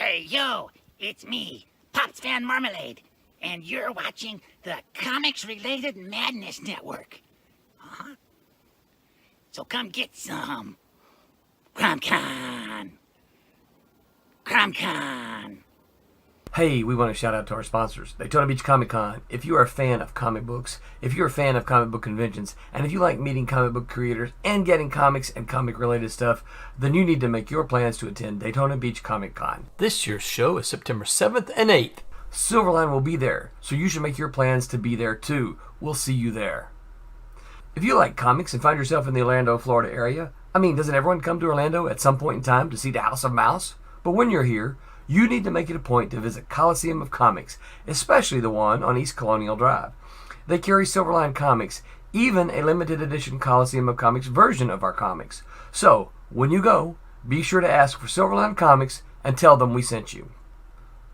Hey, yo, it's me, Pops Van Marmalade, and you're watching the Comics-Related Madness Network. Uh-huh. So come get some. CromCon. CromCon. Hey, we want to shout out to our sponsors, Daytona Beach Comic Con. If you are a fan of comic books, if you're a fan of comic book conventions, and if you like meeting comic book creators and getting comics and comic related stuff, then you need to make your plans to attend Daytona Beach Comic Con. This year's show is September 7th and 8th. Silverline will be there, so you should make your plans to be there too. We'll see you there. If you like comics and find yourself in the Orlando, Florida area, doesn't everyone come to Orlando at some point in time to see the House of Mouse? But when you're here, you need to make it a point to visit Coliseum of Comics, especially the one on East Colonial Drive. They carry Silverline comics, even a limited edition Coliseum of Comics version of our comics. So, when you go, be sure to ask for Silverline Comics and tell them we sent you.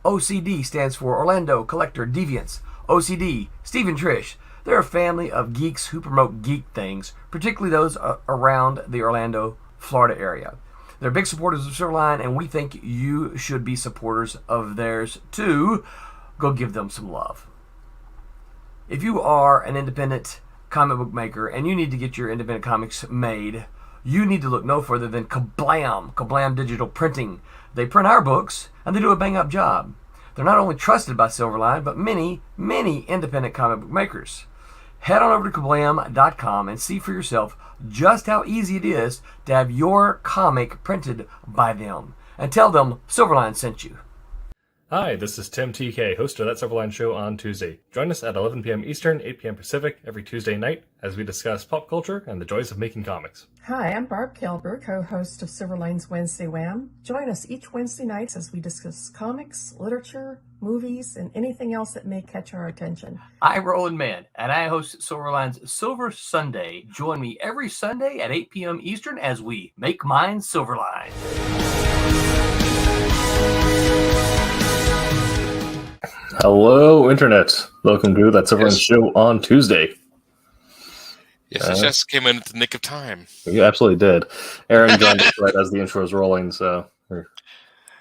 OCD stands for Orlando Collector Deviants. OCD, Steve and Trish, they're a family of geeks who promote geek things, particularly those around the Orlando, Florida area. They're big supporters of Silverline, and we think you should be supporters of theirs too. Go give them some love. If you are an independent comic book maker and you need to get your independent comics made, you need to look no further than Kablam! Kablam Digital Printing. They print our books, and they do a bang-up job. They're not only trusted by Silverline, but many, many independent comic book makers. Head on over to kablam.com and see for yourself just how easy it is to have your comic printed by them. And tell them Silverline sent you. Hi, this is Tim TK, host of That Silverline Show on Tuesday. Join us at 11 p.m. Eastern, 8 p.m. Pacific every Tuesday night as we discuss pop culture and the joys of making comics. Hi, I'm Barb Kilber, co-host of Silverline's Wednesday Wham. Join us each Wednesday nights as we discuss comics, literature, movies, and anything else that may catch our attention. I'm Roland Mann, and I host Silverline's Silver Sunday. Join me every Sunday at 8 p.m. Eastern as we make mine Silverline. Hello, Internet. Welcome to That Silverline Show on Tuesday. Yes, it just came in at the nick of time. You absolutely did. Aaron joined us right as the intro was rolling, so we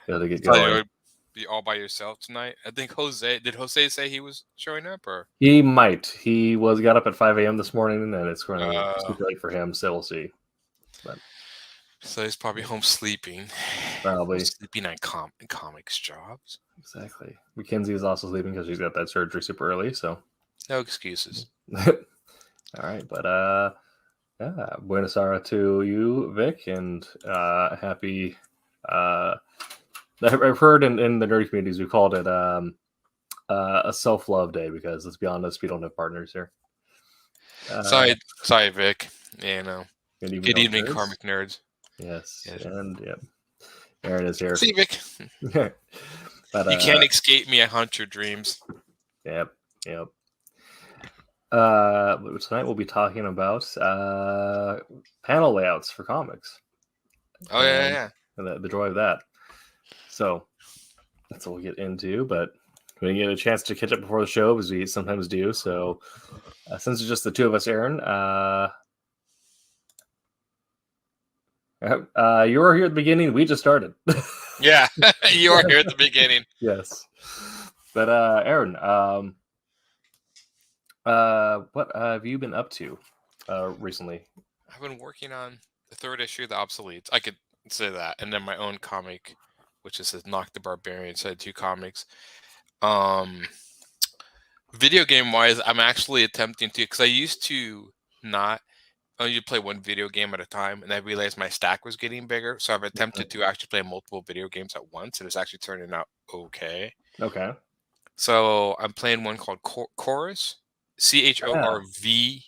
got to get going. You would be all by yourself tonight. I think did Jose say he was showing up, or he might. He got up at 5 a.m. this morning, and it's going to be super late for him. So we'll see. But so he's probably home sleeping. Probably sleeping on comics jobs. Exactly. Mackenzie is also sleeping because she's got that surgery super early. So no excuses. All right, but Buenos Aires to you, Vic, and happy. I've heard in the nerdy communities we called it a self-love day because let's be honest, we don't have partners here. Sorry, Vic. Good evening, nerds. Karmic Nerds. Yes. And Aaron is here. See, Vic. But you can't escape me. I haunt your dreams. Yep. Tonight we'll be talking about panel layouts for comics. Oh, yeah. And the joy of that. So that's what we'll get into, but we didn't get a chance to catch up before the show as we sometimes do. So since it's just the two of us, Aaron, you were here at the beginning. We just started. Yeah, you are here at the beginning. Yes. But Aaron, what have you been up to recently? I've been working on the third issue of the Obsoletes. I could say that, and then my own comic, which is Knock the Barbarian. So I had two comics. Video game wise, I'm actually attempting to, because I used to not only play one video game at a time, and I realized my stack was getting bigger. So I've attempted to actually play multiple video games at once, and it's actually turning out okay. Okay. So I'm playing one called Chorus, CHORVS,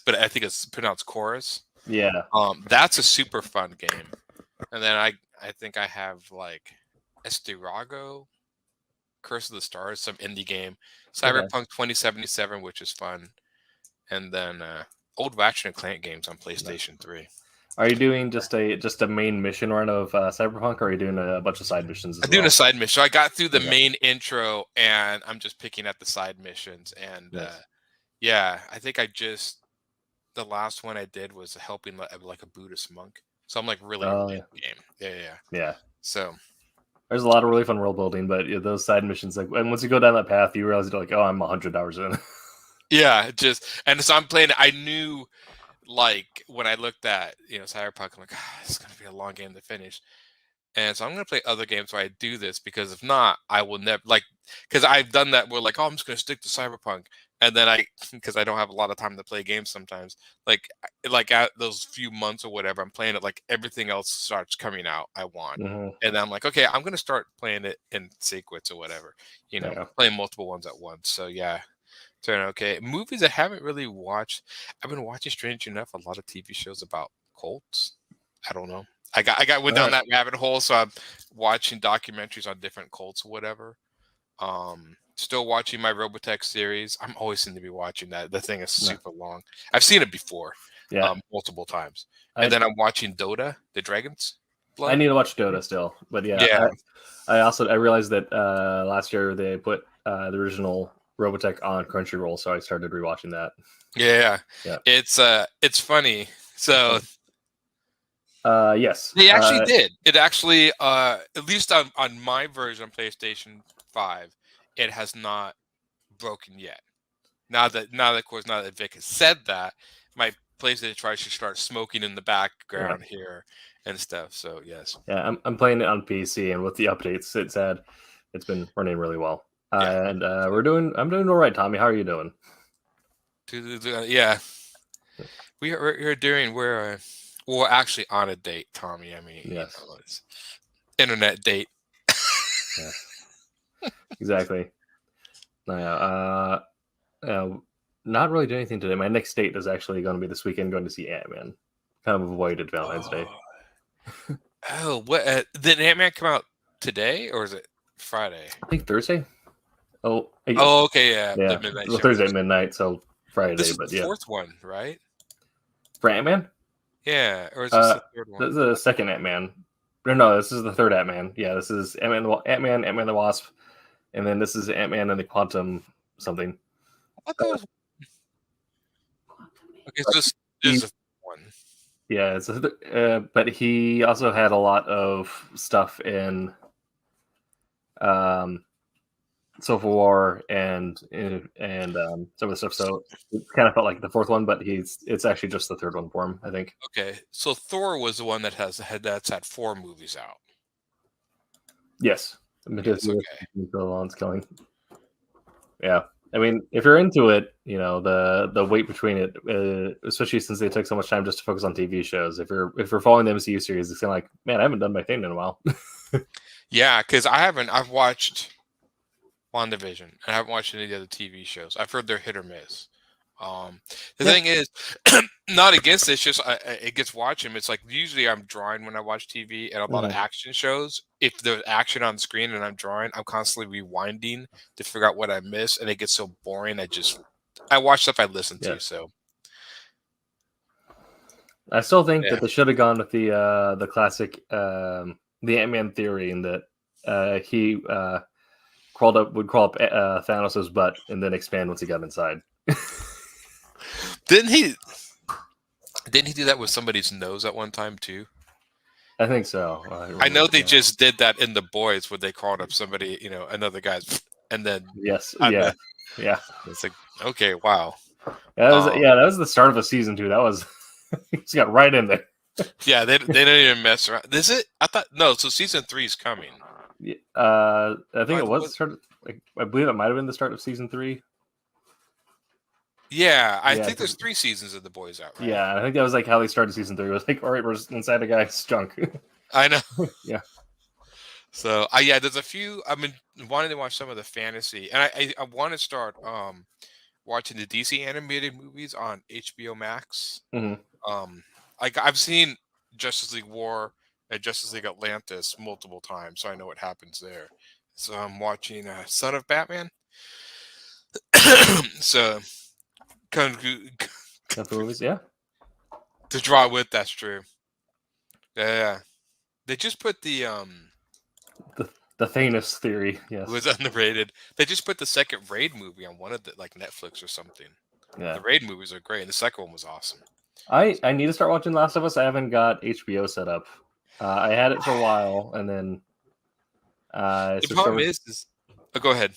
but I think it's pronounced Chorus. Yeah. That's a super fun game. And then I think I have like Estirago, Curse of the Stars, some indie game, Cyberpunk 2077, which is fun, and then old Ratchet and Clank games on PlayStation 3. Are you doing just a main mission run of Cyberpunk, or are you doing a bunch of side missions? I'm doing a side mission. So I got through the main intro, and I'm just picking at the side missions. And I think the last one I did was helping like a Buddhist monk. So I'm like really in the game. Yeah. Yeah. So There's a lot of really fun world building, but those side missions, like, and once you go down that path, you realize you're like, oh, I'm 100 hours in. Yeah, and so I'm playing. I knew, like, when I looked at Cyberpunk, I'm like, it's gonna be a long game to finish. And so I'm gonna play other games where I do this, because if not, I will never, like, because I've done that where, like, oh, I'm just gonna stick to Cyberpunk, and then because I don't have a lot of time to play games sometimes, like at those few months or whatever I'm playing it, like everything else starts coming out I want, and I'm like, okay, I'm gonna start playing it in sequence or whatever, playing multiple ones at once. So yeah, turn okay. Movies I haven't really watched. I've been watching, strange enough, a lot of TV shows about cults. I don't know. I went down that rabbit hole, so I'm watching documentaries on different cults or whatever. Still watching my Robotech series. I'm always seem to be watching that. The thing is super long. I've seen it before, multiple times. And then I'm watching Dota, the Dragon's Blood. I need to watch Dota still, but I realized that last year they put the original Robotech on Crunchyroll, so I started rewatching that. Yeah. It's funny. So. Yes. They actually did. It actually, at least on my version of PlayStation 5, it has not broken yet. Now that Vic has said that, my PlayStation 5 should start smoking in the background here and stuff. So yes. Yeah, I'm playing it on PC, and with the updates, it's been running really well. And I'm doing all right, Tommy. How are you doing? Yeah, we're doing. We're actually on a date, Tommy. I mean, yes, it's internet date. Exactly. Not really doing anything today. My next date is actually going to be this weekend, going to see Ant-Man. Kind of avoided Valentine's Day. What? Did Ant-Man come out today, or is it Friday? I think Thursday. Okay, yeah. The midnight show. Thursday midnight, so Friday. This is but the fourth one, right? For Ant-Man? Yeah, or is this the third one? This is the second Ant-Man. No, this is the third Ant-Man. Yeah, this is Ant-Man, Ant-Man the Wasp, and then this is Ant-Man and the Quantum something. Okay, so this is the one. Yeah, but he also had a lot of stuff in Civil War and some of the stuff. So it kind of felt like the fourth one, but it's actually just the third one for him, I think. Okay, so Thor was the one that's had 4 movies out. Yes, yes, okay. Lawrence killing. Yeah, I mean, if you're into it, the wait between it, especially since they took so much time just to focus on TV shows. If you're following the MCU series, it's kind of like, man, I haven't done my thing in a while. Yeah, because I've watched WandaVision. I haven't watched any of the other TV shows. I've heard they're hit or miss. The thing is, not against it, it's just it gets watching. It's like usually I'm drawing when I watch TV and a lot of action shows. If there's action on screen and I'm drawing, I'm constantly rewinding to figure out what I missed, and it gets so boring. I watch stuff I listen to. So I still think that they should have gone with the classic the Ant-Man theory, in that he would crawl up Thanos' butt and then expand once he got inside. Didn't he do that with somebody's nose at one time too? I think so. I know they just did that in The Boys, where they crawled up somebody, another guy's, and then yes, yeah. It's like, okay, wow. That was the start of a season 2. That was he just got right in there. Yeah, they didn't even mess around. Is it? I thought no. So season 3 is coming. I think it was the start. I believe it might have been the start of season 3. Yeah, I think there's 3 seasons of The Boys out. Right? Yeah, I think that was like how they started season 3. It was like, all right, we're inside a guy's junk. I know. Yeah. So there's a few. I've been wanting to watch some of the fantasy, and I want to start watching the DC animated movies on HBO Max. Mm-hmm. I've seen Justice League War and Justice League Atlantis multiple times, so I know what happens there. So I'm watching Son of Batman. So. Movies, yeah. To draw with, that's true. Yeah. They just put the Thanos theory. Yes, it was underrated. They just put the second Raid movie on one of the Netflix or something. Yeah, the Raid movies are great, and the second one was awesome. I need to start watching Last of Us. I haven't got HBO set up. I had it for a while, and then The problem is oh, go ahead.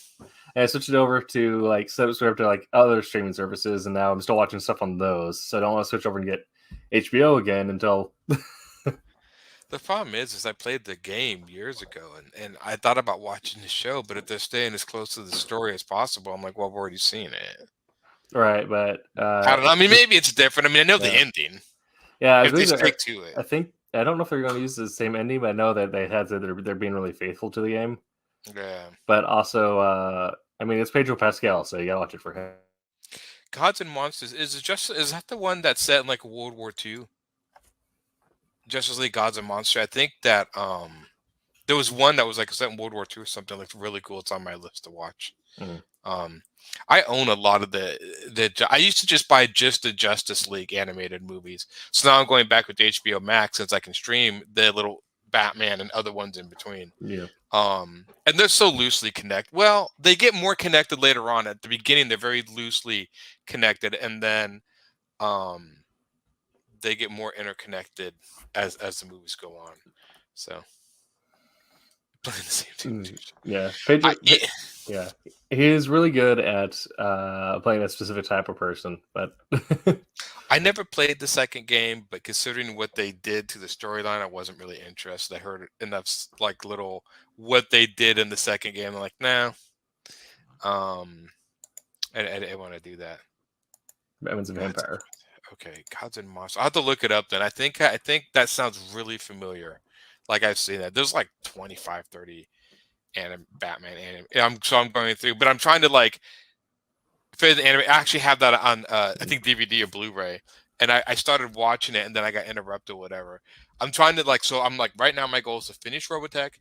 And I switched it over to like subscribe to like other streaming services, and now I'm still watching stuff on those. So I don't want to switch over and get HBO again until. The problem is I played the game years ago, and I thought about watching the show, but if they're staying as close to the story as possible, I'm like, well, I've already seen it. Right, but I don't know. I mean, maybe it's different. I mean, I know the Yeah. ending. yeah, If they stick to it. I think I don't know if they're going to use the same ending, but I know that they had said they're being really faithful to the game. Yeah. But also, I mean, it's Pedro Pascal, so you gotta watch it for him. Gods and Monsters is that the one that's set in like World War II? Justice League Gods and Monsters. I think that there was one that was like set in World War II or something. Like really cool. It's on my list to watch. I own a lot of the. I used to just buy just the Justice League animated movies. So now I'm going back with HBO Max since I can stream the little Batman and other ones in between. Yeah. And they're so loosely connected. Well, they get more connected later on. At the beginning, they're very loosely connected, and then they get more interconnected as the movies go on. So playing the same team. Yeah, Pedro. Yeah, he is really good at playing a specific type of person. But I never played the second game, but considering what they did to the storyline, I wasn't really interested. I heard enough like little what they did in the second game. I'm like, nah. I didn't want to do that. Batman's a vampire. Okay, Gods and Monsters. I'll have to look it up then. I think that sounds really familiar. Like I've seen that. There's like 25, 30 Batman anime. I'm going through, but I'm trying to like fit the anime. I actually have that on I think DVD or Blu-ray. And I started watching it and then I got interrupted or whatever. I'm trying to I'm like right now my goal is to finish Robotech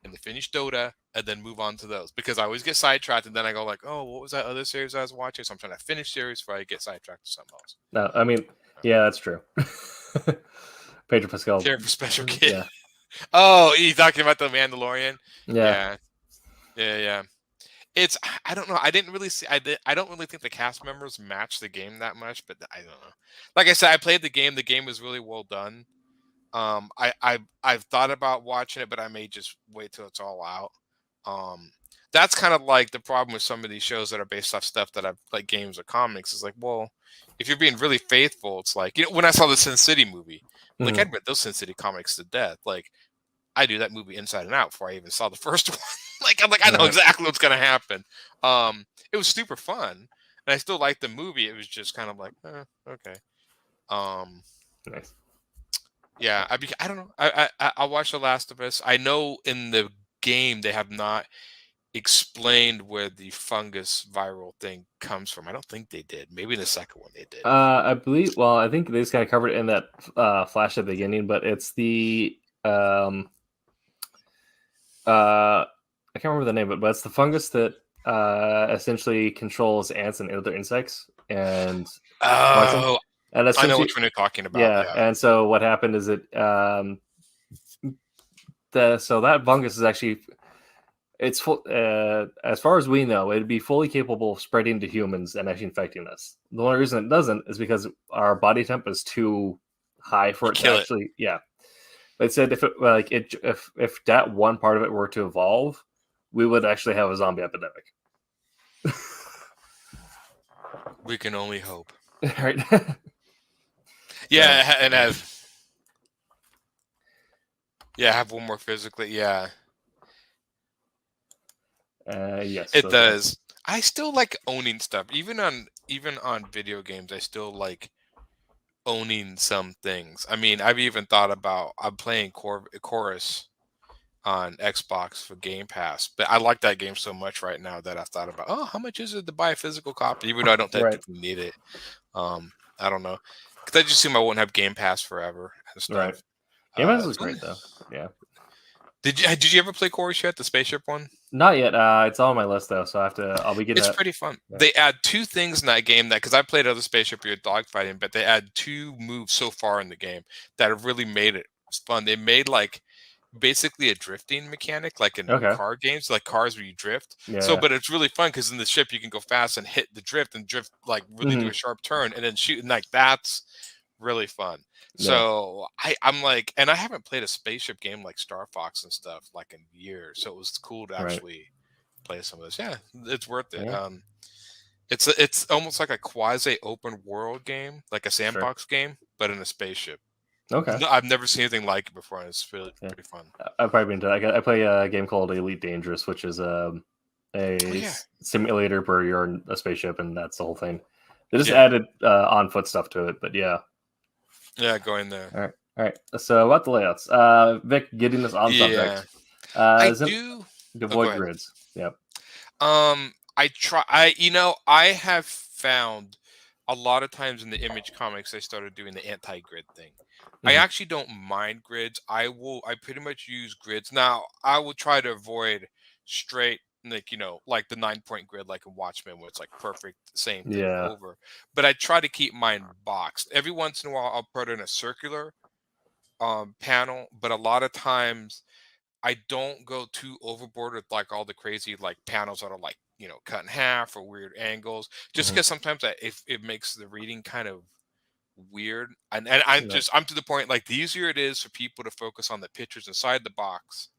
and to finish Dota and then move on to those. Because I always get sidetracked and then I go like, oh, what was that other series I was watching? So I'm trying to finish series before I get sidetracked to something else. No, I mean, yeah, that's true. Pedro Pascal. Care for special kid. Yeah. Oh, he's talking about the Mandalorian. Yeah. It's I don't know. I didn't really see. I don't really think the cast members match the game that much. But I don't know. Like I said, I played the game. The game was really well done. I've thought about watching it, but I may just wait till it's all out. That's kind of like the problem with some of these shows that are based off stuff that I've like games or comics. It's like, well, if you're being really faithful, it's like when I saw the Sin City movie, like I'd read those Sin City comics to death. Like I do that movie inside and out before I even saw the first one. I'm like, I know exactly what's gonna happen. It was super fun, and I still liked the movie. It was just kind of like, okay. Nice. Yeah, I don't know. I watched The Last of Us. I know in the game they have not explained where the fungus viral thing comes from. I don't think they did. Maybe in the second one they did. I believe. Well, I think they just kind of covered it in that flash at the beginning, but it's the I can't remember the name of it, but it's the fungus that essentially controls ants and other insects. And I know which one you're talking about. Yeah, and so what happened is that so that fungus is actually as far as we know, it'd be fully capable of spreading to humans and actually infecting us. The only reason it doesn't is because our body temp is too high for it to actually. Yeah, but it said if that one part of it were to evolve, we would actually have a zombie epidemic. We can only hope. Right. Yeah, and have one more physically. Yeah. Yes, it does. I still like owning stuff, even on video games. I still like owning some things. I mean, I've even thought about I'm playing Chorus on Xbox for Game Pass, but I like that game so much right now that I've thought about, how much is it to buy a physical copy, even though I don't technically need it. I don't know, because I just assume I won't have Game Pass forever and stuff. Right. Game Pass is great though. Yeah. Did you ever play Chorus yet, the spaceship one? Not yet. It's on my list though, so I'll be getting. It's pretty fun. Yeah. They add two things in that game because I played other spaceship you're dogfighting, but they add two moves so far in the game that have really made it fun. They made like basically a drifting mechanic, like in car games, like cars where you drift. Yeah. So, but it's really fun because in the ship you can go fast and hit the drift and drift like really do a sharp turn and then shoot, and like that's really fun. Yeah. So I'm like, and I haven't played a spaceship game like Star Fox and stuff like in years. So it was cool to Right. actually play some of this. Yeah, it's worth it. Yeah. It's almost like a quasi open world game, like a Sure. sandbox game, but in a spaceship. Okay. No, I've never seen anything like it before, and it's really Yeah. pretty fun. I've probably been to. I play a game called Elite Dangerous, which is a yeah. simulator where you're in a spaceship, and that's the whole thing. They just Yeah. added on foot stuff to it, but yeah. Yeah, go in there. All right. So about the layouts, Vic, getting this on Yeah. subject. I Isn't do. avoid go ahead. grids. Yep. I have found a lot of times in the Image comics I started doing the anti-grid thing. I Mhm. actually don't mind grids. I pretty much use grids. Now, I will try to avoid straight, like, like the 9-point grid like in Watchmen where it's like perfect same thing Yeah. over. But I try to keep mine boxed. Every once in a while I'll put in a circular panel, but a lot of times I don't go too overboard with like all the crazy like panels that are like, cut in half or weird angles, just Mhm. because sometimes it makes the reading kind of weird. And I'm Yeah. I'm to the point, like, the easier it is for people to focus on the pictures inside the box,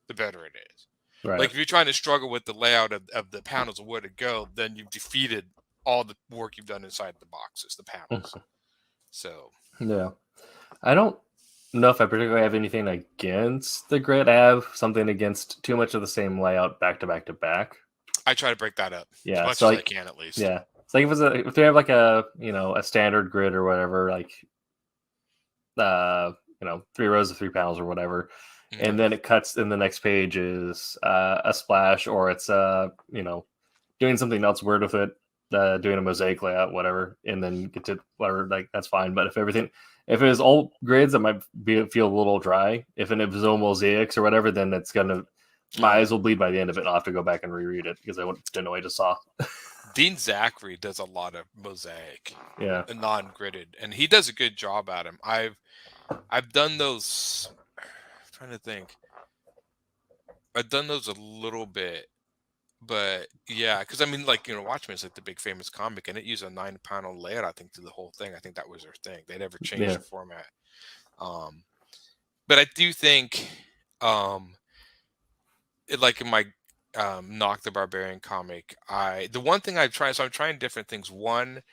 the better it is. Right. Like if you're trying to struggle with the layout of the panels of where to go, then you've defeated all the work you've done inside the boxes, the panels. So Yeah. I don't know if I particularly have anything against the grid. I have something against too much of the same layout back to back to back. I try to break that up Yeah, as much so as I like- can, at least. Yeah. It's like if they have like a a standard grid or whatever, like 3 rows of 3 panels or whatever, Mhm. and then it cuts in the next page is a splash, or it's doing something else weird with it, doing a mosaic layout, whatever, and then get to whatever, like that's fine. But if it was all grids, that might feel a little dry. If it was all mosaics or whatever, then it's gonna my eyes will bleed by the end of it, and I'll have to go back and reread it because I didn't know what I just saw. Dean Zachary does a lot of mosaic, Yeah. non-gridded, and he does a good job at him. I've done those. I'm trying to think. I've done those a little bit, but yeah, because I mean, like, Watchmen is like the big famous comic, and it used a 9-panel layout, I think, to the whole thing. I think that was their thing. They never changed Yeah. the format. But I do think, like in my Knock the Barbarian comic, the one thing I've tried, so I'm trying different things. One,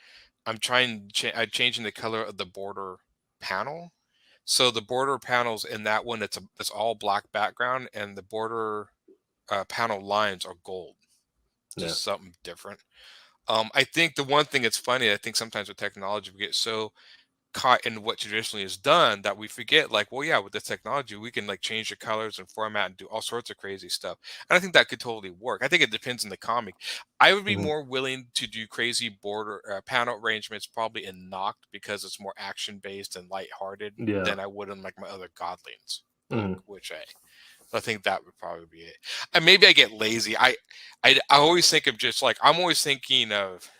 I'm changing the color of the border panel. So the border panels in that one, it's all black background, and the border panel lines are gold. Just something different. I think the one thing that's funny, I think sometimes with technology we get so caught in what traditionally is done that we forget, like, well, yeah, with the technology we can like change the colors and format and do all sorts of crazy stuff, and I think that could totally work. I think it depends on the comic. I would be Mhm. more willing to do crazy border panel arrangements probably in Noct, because it's more action based and lighthearted, Yeah. than I would in like my other Godlings Mhm. book, which I think that would probably be it. And maybe I get lazy. I always think of just like, I'm always thinking of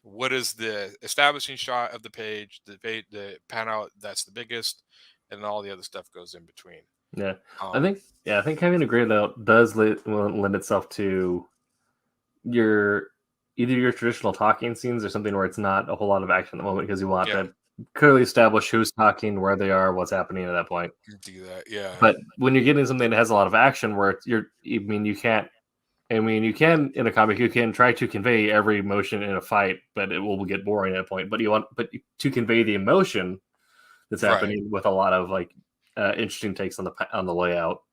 what is the establishing shot of the page, the panel that's the biggest, and all the other stuff goes in between. Yeah. I think having a grid layout does lend itself to either your traditional talking scenes or something where it's not a whole lot of action at the moment, because you want to clearly establish who's talking, where they are, what's happening at that point. Do that, yeah. But when you're getting something that has a lot of action, where you can in a comic, you can try to convey every emotion in a fight, but it will get boring at a point. But to convey the emotion that's Right. happening with a lot of like interesting takes on the layout.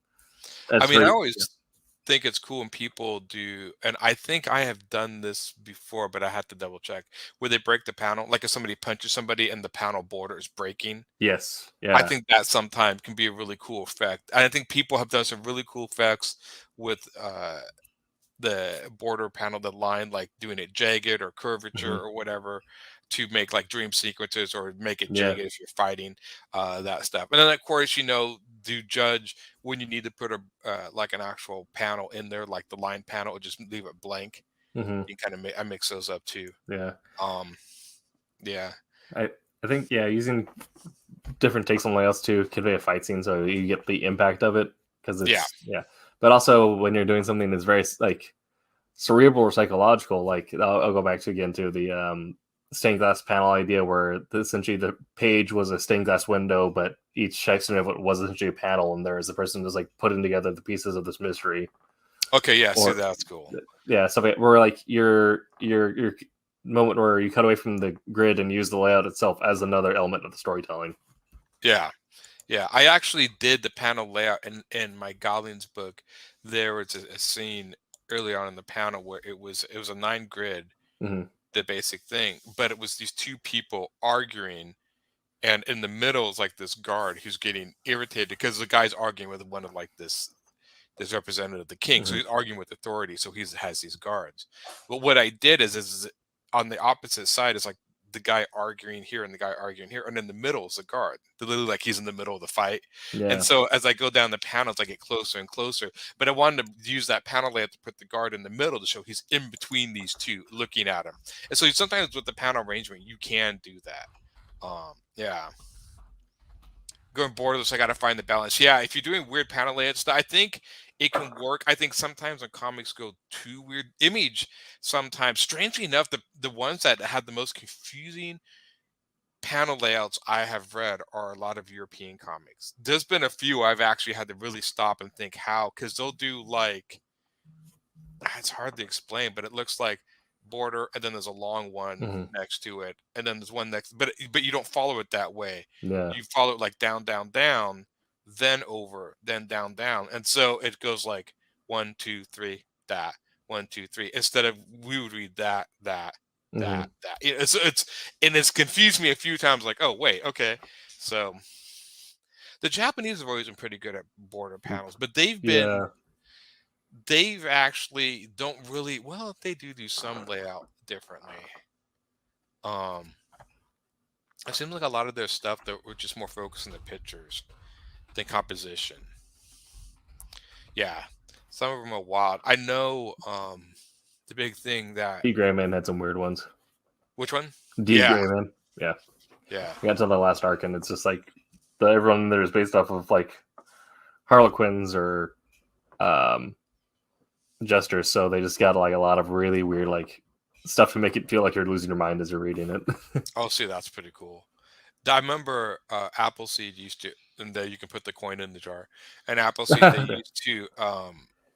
I mean, I always think it's cool when people do, and I think I have done this before, but I have to double check, where they break the panel, like if somebody punches somebody and the panel border is breaking. Yes. Yeah. I think that sometimes can be a really cool effect. And I think people have done some really cool effects with the border panel, the line, like doing it jagged or curvature or whatever, to make like dream sequences, or make it jagged if you're fighting, that stuff. And then of course, do judge when you need to put a like an actual panel in there, like the line panel, or just leave it blank. Mhm. You kind of I mix those up too. Yeah. Yeah. I think using different takes on layouts to convey a fight scene, so you get the impact of it, because it's But also when you're doing something that's very like cerebral or psychological, like I'll go back to again to the stained glass panel idea where essentially the page was a stained glass window, but each section of it was essentially a panel, and there's the person just like putting together the pieces of this mystery. Okay, yeah, Or- see, that's cool. Yeah, stuff like where like your moment where you cut away from the grid and use the layout itself as another element of the storytelling. Yeah. Yeah, I actually did the panel layout in my Goblins book. There was a scene early on in the panel where it was a 9 grid, Mhm. the basic thing, but it was these two people arguing, and in the middle is like this guard who's getting irritated because the guy's arguing with one of like this representative of the king, so he's arguing with authority, so has these guards. But what I did is on the opposite side is like the guy arguing here and the guy arguing here, and in the middle is the guard. They're literally like he's in the middle of the fight. Yeah. And so as I go down the panels, I get closer and closer. But I wanted to use that panel layout to put the guard in the middle to show he's in between these two, looking at him. And so sometimes with the panel arrangement, you can do that. Yeah. Going borderless, I got to find the balance. Yeah, if you're doing weird panel layouts, I think it can work. I think sometimes when comics go too weird, Image sometimes, strangely enough, the ones that have the most confusing panel layouts I have read are a lot of European comics. There's been a few I've actually had to really stop and think how, because they'll do like, it's hard to explain, but it looks like border, and then there's a long one next to it, and then there's one next, but you don't follow it that way. Yeah. You follow it like down, down, down, then over, then down, down, and so it goes like 1, 2, 3, that 1, 2, 3. Instead of we would read that. It's confused me a few times. Like, oh wait, okay. So the Japanese have always been pretty good at border panels, but they've actually don't really, well, they do some layout differently. It seems like a lot of their stuff that were just more focused on the pictures than composition. Yeah, some of them are wild. I know the big thing that D. Grayman had some weird ones. Which one? D. Grayman. Yeah. We got to the last arc, and it's just like everyone there is based off of like Harlequins or Jesters, so they just got like a lot of really weird like stuff to make it feel like you're losing your mind as you're reading it. Oh, see, that's pretty cool. I remember Appleseed used to, and there you can put the coin in the jar. And Appleseed, they used to,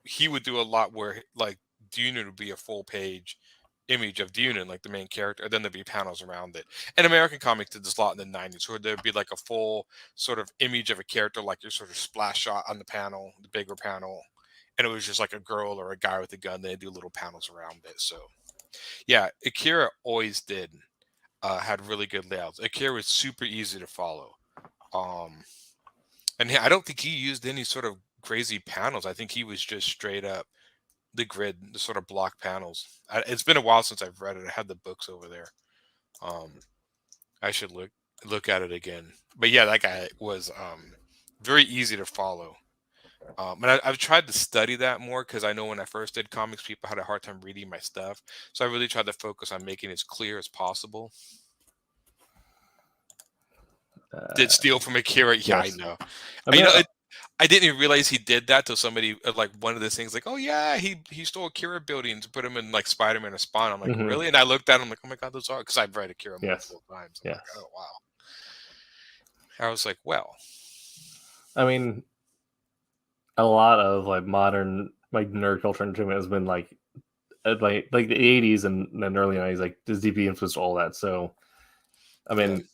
he would do a lot where like Dunan would be a full page image of Dunan, like the main character, and then there'd be panels around it. And American Comics did this a lot in the 90s, where there'd be like a full sort of image of a character, like your sort of splash shot on the panel, the bigger panel. And it was just like a girl or a guy with a gun. They do little panels around it. So, yeah, Akira always did had really good layouts. Akira was super easy to follow. And I don't think he used any sort of crazy panels. I think he was just straight up the grid, the sort of block panels. It's been a while since I've read it. I had the books over there. I should look at it again. But yeah, that guy was very easy to follow. And I've tried to study that more because I know when I first did comics, people had a hard time reading my stuff. So I really tried to focus on making it as clear as possible. Did steal from Akira? Yeah, yes. I know. I didn't even realize he did that till somebody like one of the things like, oh yeah, he stole Akira buildings and put him in like Spider-Man or Spawn. I'm like, really? And I looked at him like, oh my god, those are, because I've read Akira multiple times. I'm like, oh wow. I was like, well, I mean, a lot of like modern like nerd culture entertainment has been like the 80s and then early 90s, like this DP influenced all that. So I mean,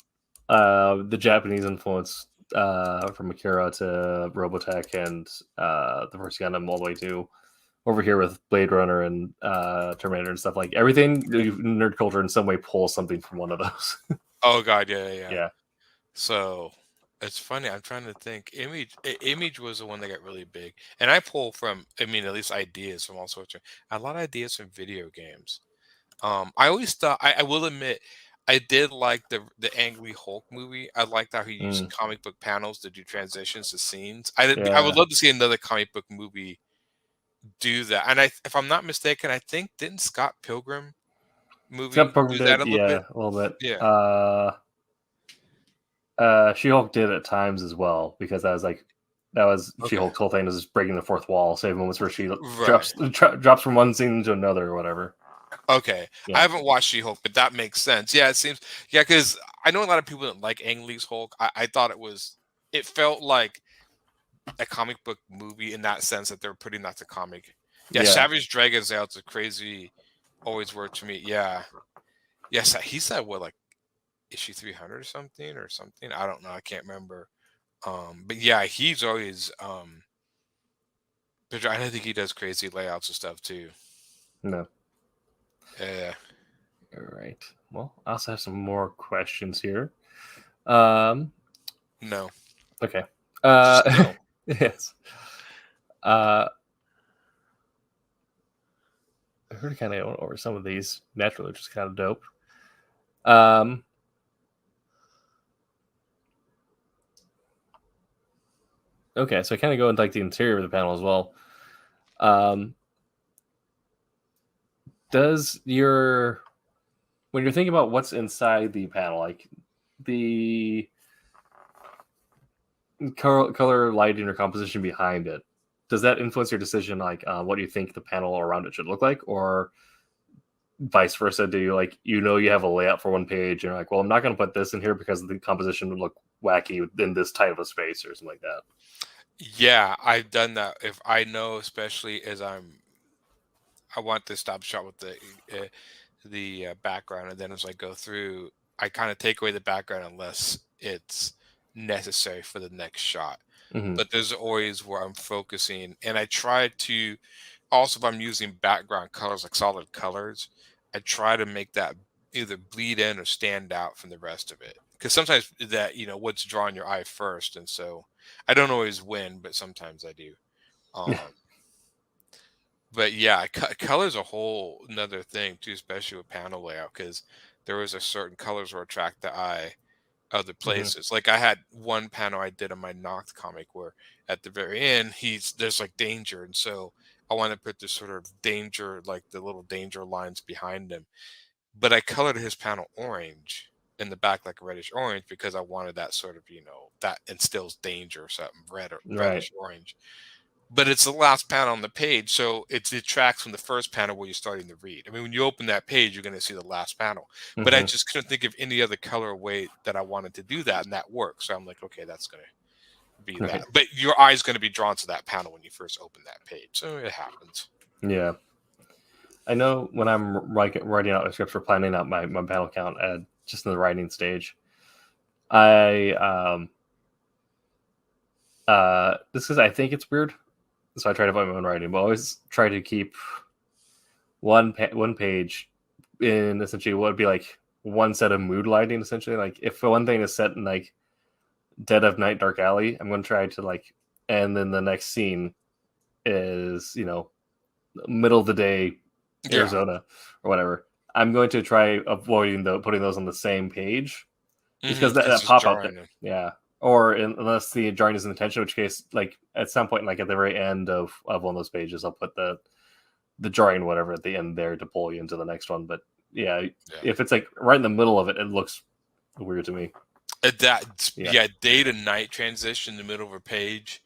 the Japanese influence from Akira to Robotech and the first Gundam all the way to over here with Blade Runner and Terminator and stuff, like everything nerd culture in some way pulls something from one of those. Oh god, yeah. So it's funny. I'm trying to think. Image was the one that got really big, and I pull from. I mean, at least ideas from all sorts of a lot of ideas from video games. I always thought. I will admit, I did like the Angry Hulk movie. I liked how he used comic book panels to do transitions to scenes. I would love to see another comic book movie do that. And if I'm not mistaken, I think didn't Scott Pilgrim movie do that a little bit? Yeah. She-Hulk did at times as well, because that was She-Hulk's whole thing, is just breaking the fourth wall, save moments where she drops from one scene to another or whatever. Okay, Yeah. I haven't watched She-Hulk, but that makes sense. Yeah, it seems. Yeah, because I know a lot of people didn't like Ang Lee's Hulk. I thought it felt like a comic book movie in that sense that they're putting that to comic. Yeah, Yeah. Savage Dragon's Out's a crazy, always worked to me. Yeah, yes, he said what, like issue 300 or something or something. I don't know. I can't remember. But yeah, he's always but I think he does crazy layouts and stuff too. No. Yeah. All right. Well, I also have some more questions here. No. Okay. Just no. Yes. I heard kind of over some of these naturally, which is kind of dope. Okay, so I kind of go into like the interior of the panel as well. When you're thinking about what's inside the panel, like the color, lighting, or composition behind it, does that influence your decision, like what do you think the panel around it should look like, or vice versa? Do you you have a layout for one page and you're like, well, I'm not going to put this in here because the composition would look wacky in this type of space or something like that? Yeah, I've done that. If I know, especially as I want to stop shot with the background, and then as I go through, I kind of take away the background unless it's necessary for the next shot. Mm-hmm. But there's always where I'm focusing, and I try to also, if I'm using background colors like solid colors, I try to make that either bleed in or stand out from the rest of it. Because sometimes that what's drawing your eye first, and so I don't always win, but sometimes I do. But yeah, color is a whole another thing too, especially with panel layout, because there was a certain colors will attract the eye other places. Like I had one panel I did on my Noct comic where at the very end there's like danger, and so I want to put this sort of danger, like the little danger lines behind him. But I colored his panel orange in the back, like a reddish orange, because I wanted that sort of that instills danger, something red or reddish orange. But it's the last panel on the page, so it detracts from the first panel where you're starting to read. I mean, when you open that page, you're going to see the last panel. But I just couldn't think of any other color way that I wanted to do that, and that works. So I'm like, okay, that's going to be that. But your eye's going to be drawn to that panel when you first open that page, so it happens. Yeah. I know when I'm writing out a script for planning out my panel count just in the writing stage, I this is, I think it's weird, so I try to find my own writing, but I always try to keep one page in essentially what would be like one set of mood lighting. Essentially, like if one thing is set in like dead of night, dark alley, I'm going to try to and then the next scene is middle of the day, Arizona or whatever. I'm going to try avoiding putting those on the same page, just because that pop out there. Yeah. Or unless the drawing is intentional, in which case, like at some point, like at the very end of one of those pages, I'll put the drawing whatever at the end there to pull you into the next one. But yeah, if it's like right in the middle of it, it looks weird to me. Day to night transition in the middle of a page.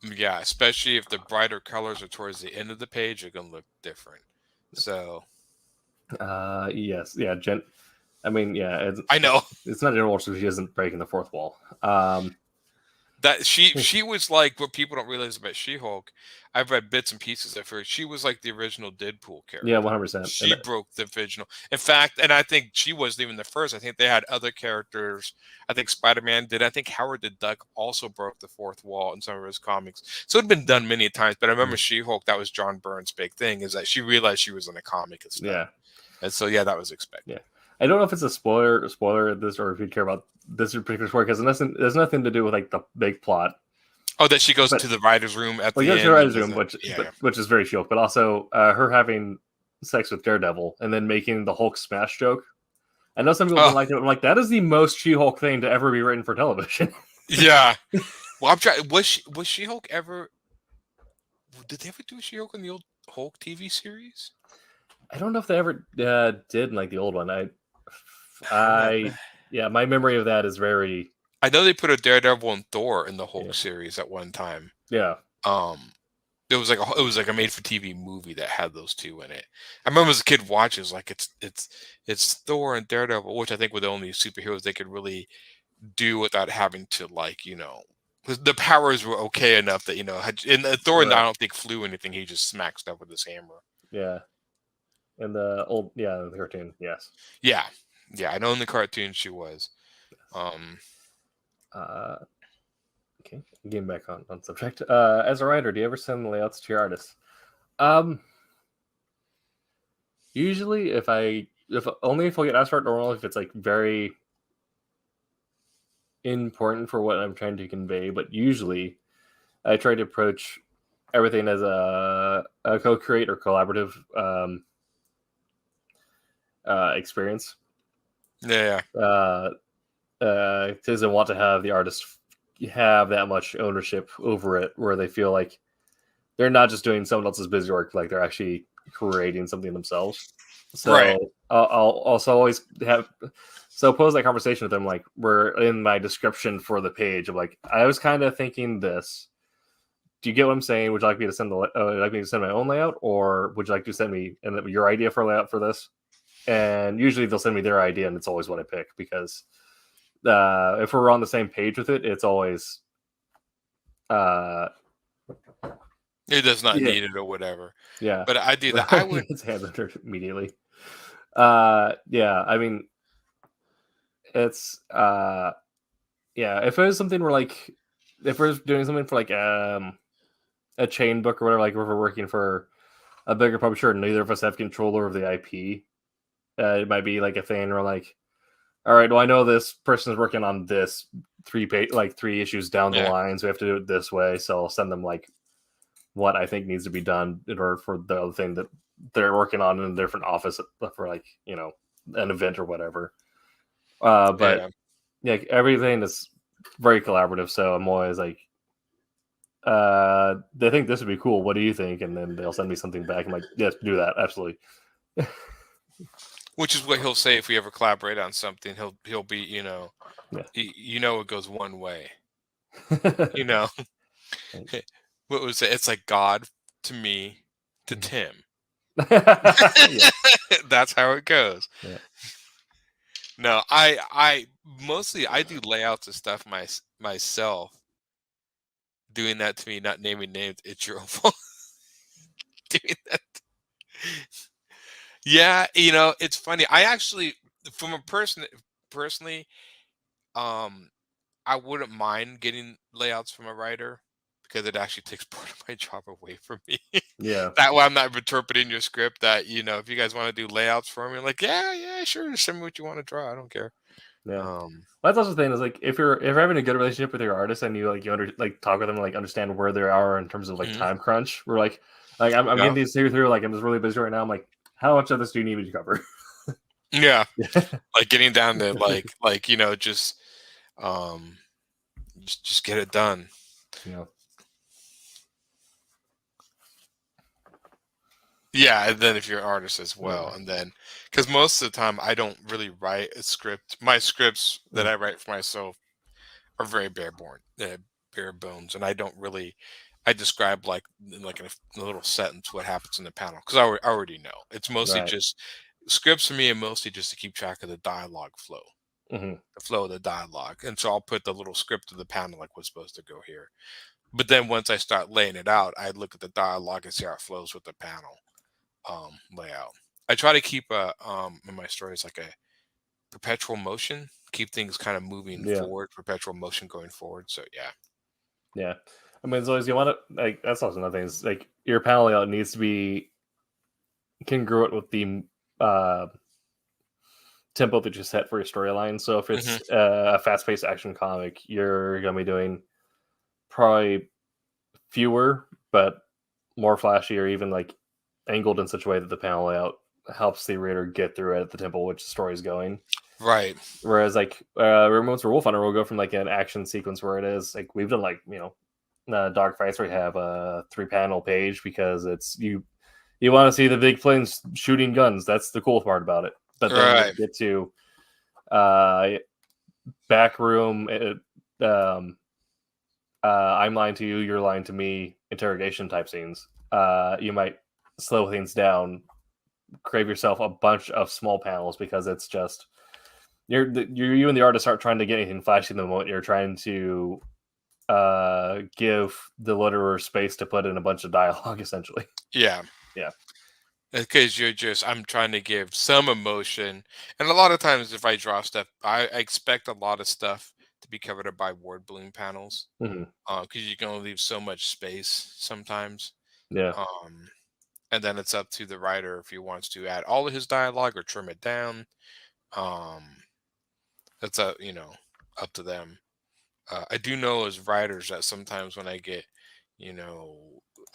Especially if the brighter colors are towards the end of the page, they're gonna look different. So yes, yeah, I mean, yeah, I know it's not general, so she isn't breaking the fourth wall. That she was like, what people don't realize about She-Hulk, I've read bits and pieces of her. She was like the original Deadpool character. Yeah, 100%. She broke the original. In fact, and I think she wasn't even the first. I think they had other characters. I think Spider-Man did. I think Howard the Duck also broke the fourth wall in some of his comics. So it had been done many times. But I remember She-Hulk, that was John Byrne's big thing, is that she realized she was in a comic and stuff. Yeah. And so, yeah, that was expected. Yeah. I don't know if it's a spoiler of this, or if you care about this particular story, because there's nothing to do with like the big plot. Oh, that she goes to the writer's room at the end. Goes to the writer's room, which is very She-Hulk, but also her having sex with Daredevil and then making the Hulk smash joke. I know some people don't like it. I'm like, that is the most She-Hulk thing to ever be written for television. Yeah. Well, I'm trying. Was She-Hulk ever? Did they ever do a She-Hulk in the old Hulk TV series? I don't know if they ever did in like the old one. My memory of that is very. I know they put a Daredevil and Thor in the Hulk series at one time. Yeah. It was like a made for TV movie that had those two in it. I remember as a kid watching, it's like it's Thor and Daredevil, which I think were the only superheroes they could really do without having to, like, 'cause the powers were okay enough that Thor, Right. I don't think flew anything. He just smacked stuff with his hammer. Yeah. And the cartoon, yes. Yeah, yeah. I know in the cartoon she was. Okay, getting back on subject. As a writer, do you ever send layouts to your artists? Usually, if only if I get asked for it, or only if it's like very important for what I'm trying to convey. But usually, I try to approach everything as a co-create or collaborative experience. Yeah. Because I want to have the artist have that much ownership over it, where they feel like they're not just doing someone else's busy work, like they're actually creating something themselves. So Right. I'll also always pose that conversation with them, like, we're in my description for the page of like, I was kind of thinking this. Do you get what I'm saying? Would you like me to send my own layout, or would you like to send me your idea for a layout for this? And usually they'll send me their idea, and it's always what I pick, because if we're on the same page with it, it's always It does not need it or whatever. Yeah. But I do that. I would. It's handled immediately. Yeah. I mean, it's yeah. If it was something where, like, if we're doing something for like a chain book or whatever, like if we're working for a bigger publisher and neither of us have control over the IP, it might be like a thing where, like, all right, well, I know this person is working on this 3 issues down the line, so we have to do it this way. So I'll send them like what I think needs to be done in order for the other thing that they're working on in a different office for, like, an event or whatever. But yeah, everything is very collaborative. So I'm always like, they think this would be cool. What do you think? And then they'll send me something back. I'm like, yes, do that. Absolutely. Which is what he'll say if we ever collaborate on something. He'll be, it goes one way. What was it? It's like God to me to Tim. That's how it goes. Yeah. No, I mostly do layouts of stuff myself. Doing that to me, not naming names, it's your own fault. Doing that. Yeah, it's funny. I actually, from a personally, I wouldn't mind getting layouts from a writer, because it actually takes part of my job away from me. Yeah. That way I'm not interpreting your script. That, if you guys want to do layouts for me, I'm like, yeah, sure. Just send me what you want to draw. I don't care. Yeah. Well, that's also the thing, is like, if you're having a good relationship with your artist and you talk with them and like understand where they are in terms of like time crunch, we're like I'm getting these through, like, I'm just really busy right now. I'm like, how much of this do you need me to cover? Yeah. Like getting down to just get it done. Yeah, and then if you're an artist as well, and then, because most of the time I don't really write a script. My scripts that I write for myself are very bare bones, and I don't really. I describe like in a little sentence what happens in the panel, because I already know. It's mostly just scripts for me, and mostly just to keep track of the dialogue flow, the flow of the dialogue, and so I'll put the little script of the panel, like, what's supposed to go here. But then once I start laying it out, I look at the dialogue and see how it flows with the panel layout. I try to keep in my stories like a perpetual motion, keep things kind of moving forward, perpetual motion going forward. So yeah. I mean, as long as you want to, like, that's also another thing, is like your panel layout needs to be congruent with the tempo that you set for your storyline. So if it's a fast-paced action comic, you're gonna be doing probably fewer but more flashy, or even like angled in such a way that the panel layout helps the reader get through it at the tempo which the story is going. Right. Whereas like Remotes for Wolf Hunter will go from like an action sequence where it is like, we've done like, dog fights where you have a 3-panel page, because it's you want to see the big planes shooting guns. That's the cool part about it. But then you get to back room I'm lying to you, you're lying to me, interrogation type scenes. You might slow things down, crave yourself a bunch of small panels because it's just you and the artist aren't trying to get anything flashy in the moment. You're trying to give the letterer space to put in a bunch of dialogue, essentially. Yeah. Yeah. Because I'm trying to give some emotion. And a lot of times, if I draw stuff, I expect a lot of stuff to be covered up by word balloon panels. Hmm. Because you can only leave so much space sometimes. Yeah. And then it's up to the writer if he wants to add all of his dialogue or trim it down. That's up to them. I do know as writers that sometimes when I get,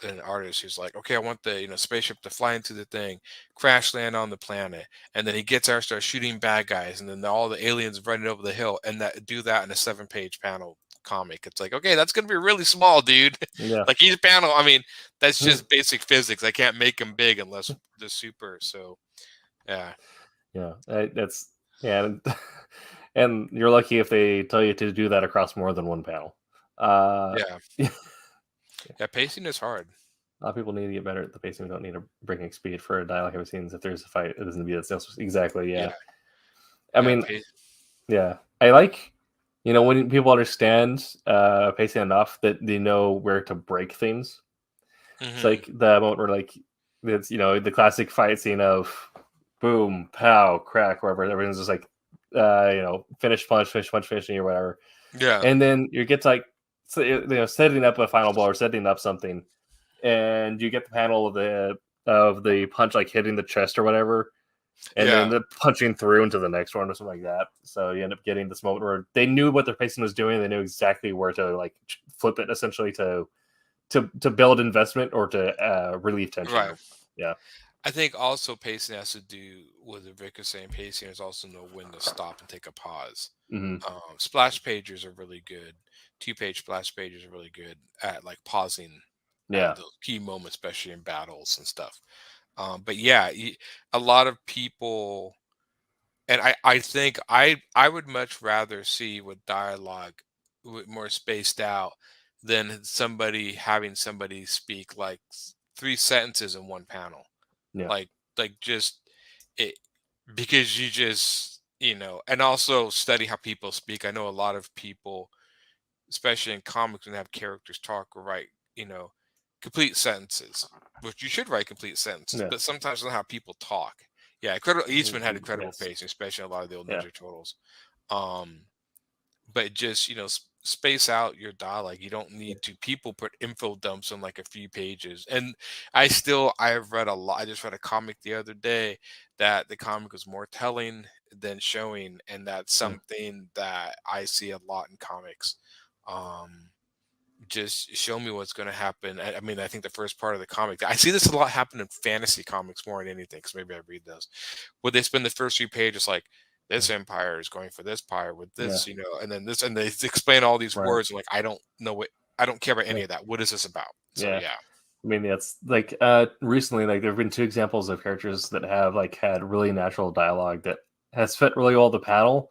an artist who's like, okay, I want the spaceship to fly into the thing, crash land on the planet, and then he gets there, starts shooting bad guys, and then all the aliens running over the hill, and do that in a 7-page panel comic. It's like, okay, that's gonna be really small, dude. Yeah. Like each panel, I mean, that's just basic physics. I can't make them big unless they're super. So, yeah. Yeah. That's yeah. And you're lucky if they tell you to do that across more than one panel. Yeah. Yeah, pacing is hard. A lot of people need to get better at the pacing. We don't need to breaking speed for a dialogue heavy scenes. If there's a fight, it doesn't be that exactly. Yeah. I mean, yeah. I like, when people understand pacing enough that they know where to break things. It's like the moment where it's the classic fight scene of boom, pow, crack, wherever everything's just like finish punch, finishing or whatever. Yeah. And then you get to setting up a final blow or setting up something, and you get the panel of the punch like hitting the chest or whatever, and then the punching through into the next one or something like that. So you end up getting this moment where they knew what their pacing was doing. They knew exactly where to like flip it essentially to build investment or to relieve tension. Right. Yeah. I think also pacing has to do with what Vic is saying. Pacing is also know when to stop and take a pause. Mm-hmm. Splash pages are really good. 2-page splash pages are really good at like pausing. Yeah. Those key moments, especially in battles and stuff. But yeah, a lot of people, and I think I would much rather see with dialogue more spaced out than having somebody speak like 3 sentences in one panel. Yeah. Like just it, because you just and also study how people speak. I know a lot of people, especially in comics, when they have characters talk or write complete sentences, which you should write complete sentences, but sometimes that's how people talk. Yeah, Eastman had incredible pacing, especially in a lot of the old Ninja Turtles. But just space out your dialogue. You don't need to. People put info dumps on like a few pages, and I've read a lot. I just read a comic the other day that the comic was more telling than showing, and that's something that I see a lot in comics. Just show me what's going to happen. I mean, I think the first part of the comic, I see this a lot happen in fantasy comics more than anything, because maybe I read those, where they spend the first few pages like, this empire is going for this empire with this, and then this, and they explain all these words. And like, I don't know I don't care about any of that. What is this about? So, yeah. I mean, that's like recently, like there have been 2 examples of characters that have like had really natural dialogue that has fit really well the panel,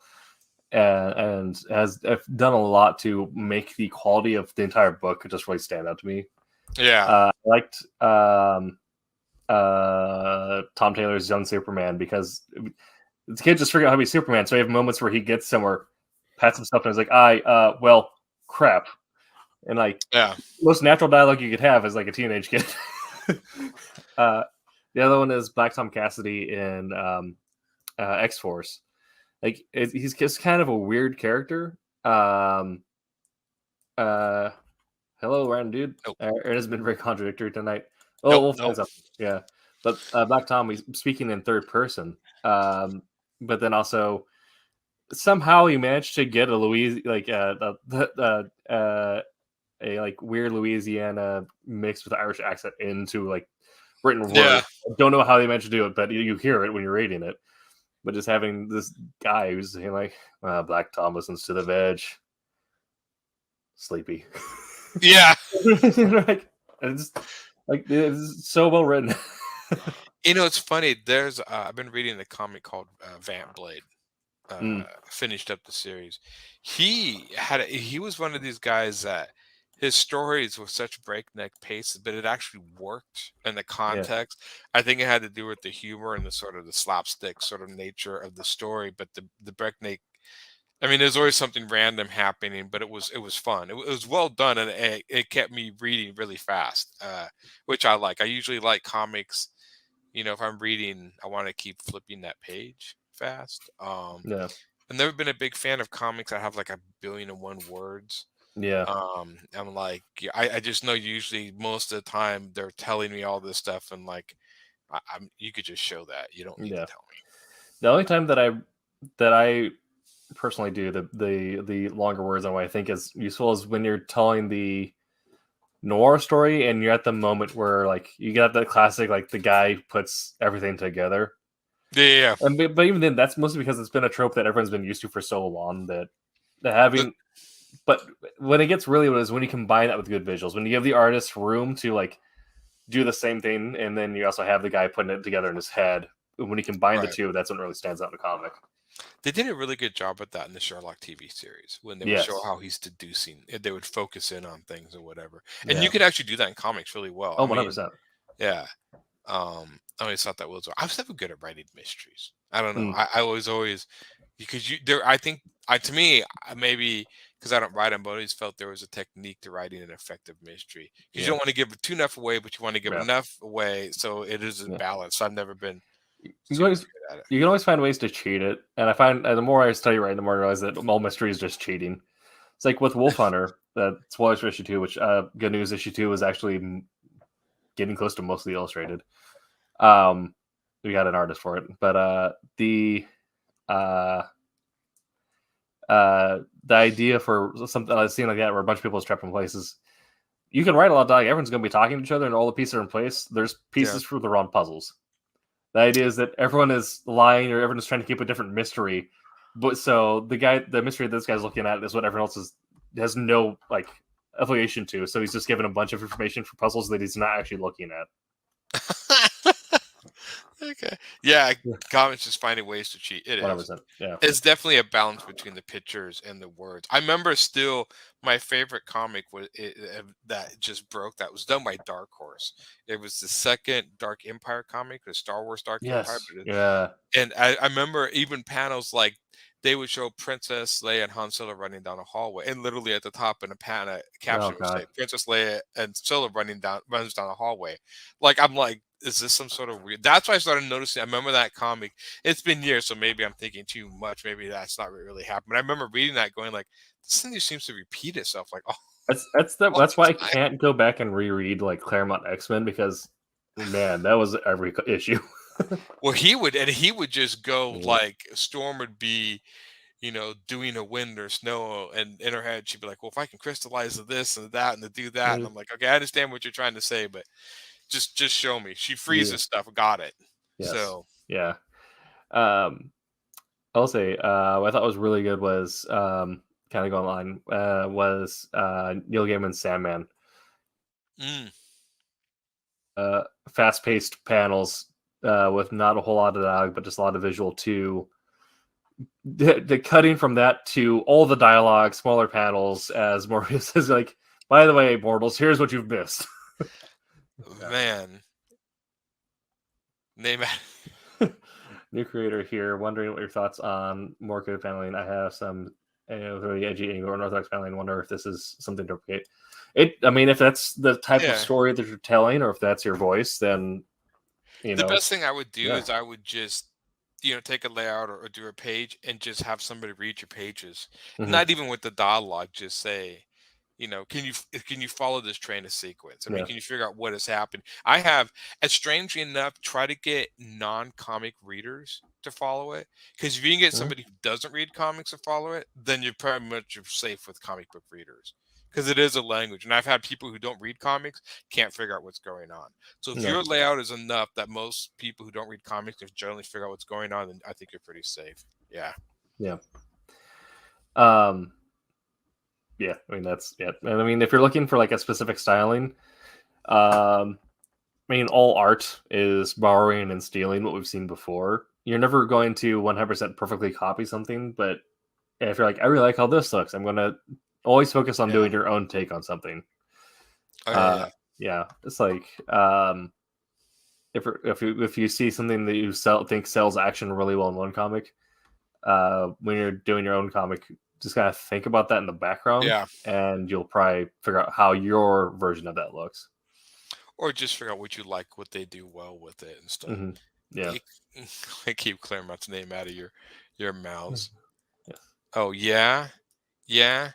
and has done a lot to make the quality of the entire book just really stand out to me. Yeah, I liked Tom Taylor's Young Superman, because the kid just figured out how to be Superman. So you have moments where he gets somewhere, pats himself, and is like, well, crap. And like, most natural dialogue you could have is like a teenage kid. The other one is Black Tom Cassidy in X-Force. Like, he's just kind of a weird character. Hello, random dude. Nope. It has been very contradictory tonight. Oh, we'll find something. Yeah. But Black Tom, he's speaking in third person. But then also somehow he managed to get a like weird Louisiana mixed with Irish accent into like written word. I don't know how they managed to do it, but you hear it when you're reading it. But just having this guy who's saying like, Black Tom listens to the veg. Sleepy. Yeah. It's so well written. It's funny. There's I've been reading the comic called Vamp Blade. Finished up the series. He was one of these guys that his stories were such breakneck pace, but it actually worked in the context. I think it had to do with the humor and the sort of the slapstick sort of nature of the story. But the breakneck, I mean, there's always something random happening, but it was fun. It was well done, and it kept me reading really fast, which I like. I usually like comics. You know, if I'm reading, I want to keep flipping that page fast. Yeah. I've never been a big fan of comics that have like 1,000,000,001 words. Yeah. I'm like, I just know usually most of the time they're telling me all this stuff, and like, you could just show that. You don't need to Yeah. tell me. The only time that I personally do the longer words on what I think is useful is when you're telling the noir story and you're at the moment where like you got the classic like the guy puts everything together. Yeah. And but even then, that's mostly because it's been a trope that everyone's been used to for so long that having. But when it gets really is when you combine that with good visuals, when you give the artist room to like do the same thing, and then you also have the guy putting it together in his head. When you combine the Right. two, that's when it really stands out in the comic. They did a really good job with that in the Sherlock TV series when they would Yes. show how he's deducing. They would focus in on things or whatever, and Yeah. you could actually do that in comics really well. Oh, I mean, 100%. yeah. I always thought that was. I was never good at writing mysteries. I don't know. Mm. I was always because you there. I think to me maybe because I don't write them, but I always felt there was a technique to writing an effective mystery because you don't want to give too enough away, but you want to give enough away so it isn't balanced. I've never been super good at it. You can always find ways to cheat it, and I find the more I study writing, the more I realize that all mystery is just cheating. It's like with Wolf Hunter, spoilers for issue 2, which good news, issue 2 is actually getting close to mostly illustrated. We got an artist for it, but the idea for something I've seen like that where a bunch of people is trapped in places, you can write a lot of dialogue. Everyone's going to be talking to each other, and all the pieces are in place. There's pieces for the wrong puzzles. The idea is that everyone is lying, or everyone is trying to keep a different mystery. But so the mystery this guy's looking at is what everyone else has no like affiliation to. So he's just given a bunch of information for puzzles that he's not actually looking at. Okay. Yeah, comics just finding ways to cheat. It 100%. is. Yeah. It's definitely a balance between the pictures and the words. I remember still my favorite comic was that just broke. That was done by Dark Horse. It was the second Dark Empire comic, the Star Wars Dark Empire. Yeah. And I remember even panels like they would show Princess Leia and Han Solo running down a hallway, and literally at the top in a caption would say Princess Leia and Solo runs down a hallway. Like I'm like, is this some sort of weird? That's why I started noticing. I remember that comic. It's been years, so maybe I'm thinking too much. Maybe that's not really happened. I remember reading that, going like, this thing just seems to repeat itself. Like, that's why I can't go back and reread like Claremont X-Men because man, that was every issue. Well, he would just go like Storm would be, doing a wind or snow, and in her head she'd be like, well, if I can crystallize this and that and to do that, and I'm like, okay, I understand what you're trying to say, but just show me. She freezes stuff. Got it. Yes. So yeah. I'll say what I thought was really good was kind of going on was Neil Gaiman's Sandman. Fast-paced panels with not a whole lot of dialogue, but just a lot of visual too. The cutting from that to all the dialogue, smaller panels, as Morbius says, like, by the way, mortals, here's what you've missed. Man. Name it. New creator here, wondering what your thoughts on more good paneling. I have some really edgy Anglo-Orthodox paneling. Wonder if this is something to replicate. I mean, if that's the type of story that you're telling, or if that's your voice, then the best thing I would do is I would just take a layout or do a page and just have somebody read your pages, not even with the dialogue. Just say, can you follow this train of sequence? I mean, can you figure out what has happened? I have, strangely enough, try to get non-comic readers to follow it, because if you can get somebody who doesn't read comics to follow it, then you're pretty much safe with comic book readers, because it is a language. And I've had people who don't read comics can't figure out what's going on. So if your layout is enough that most people who don't read comics can generally figure out what's going on, then I think you're pretty safe. Yeah. Yeah, I mean, that's it. And I mean, if you're looking for like a specific styling, I mean, all art is borrowing and stealing what we've seen before. You're never going to 100% perfectly copy something, but if you're like, I really like how this looks, I'm going to always focus on Yeah. doing your own take on something. Oh, yeah. Yeah, it's like if you see something that you think sells action really well in one comic, when you're doing your own comic, just kind of think about that in the background, Yeah. and you'll probably figure out how your version of that looks. Or just figure out what you like, what they do well with it and stuff. Mm-hmm. Yeah. I keep Claremont's name out of your mouths. Yes. Oh, yeah? Yeah?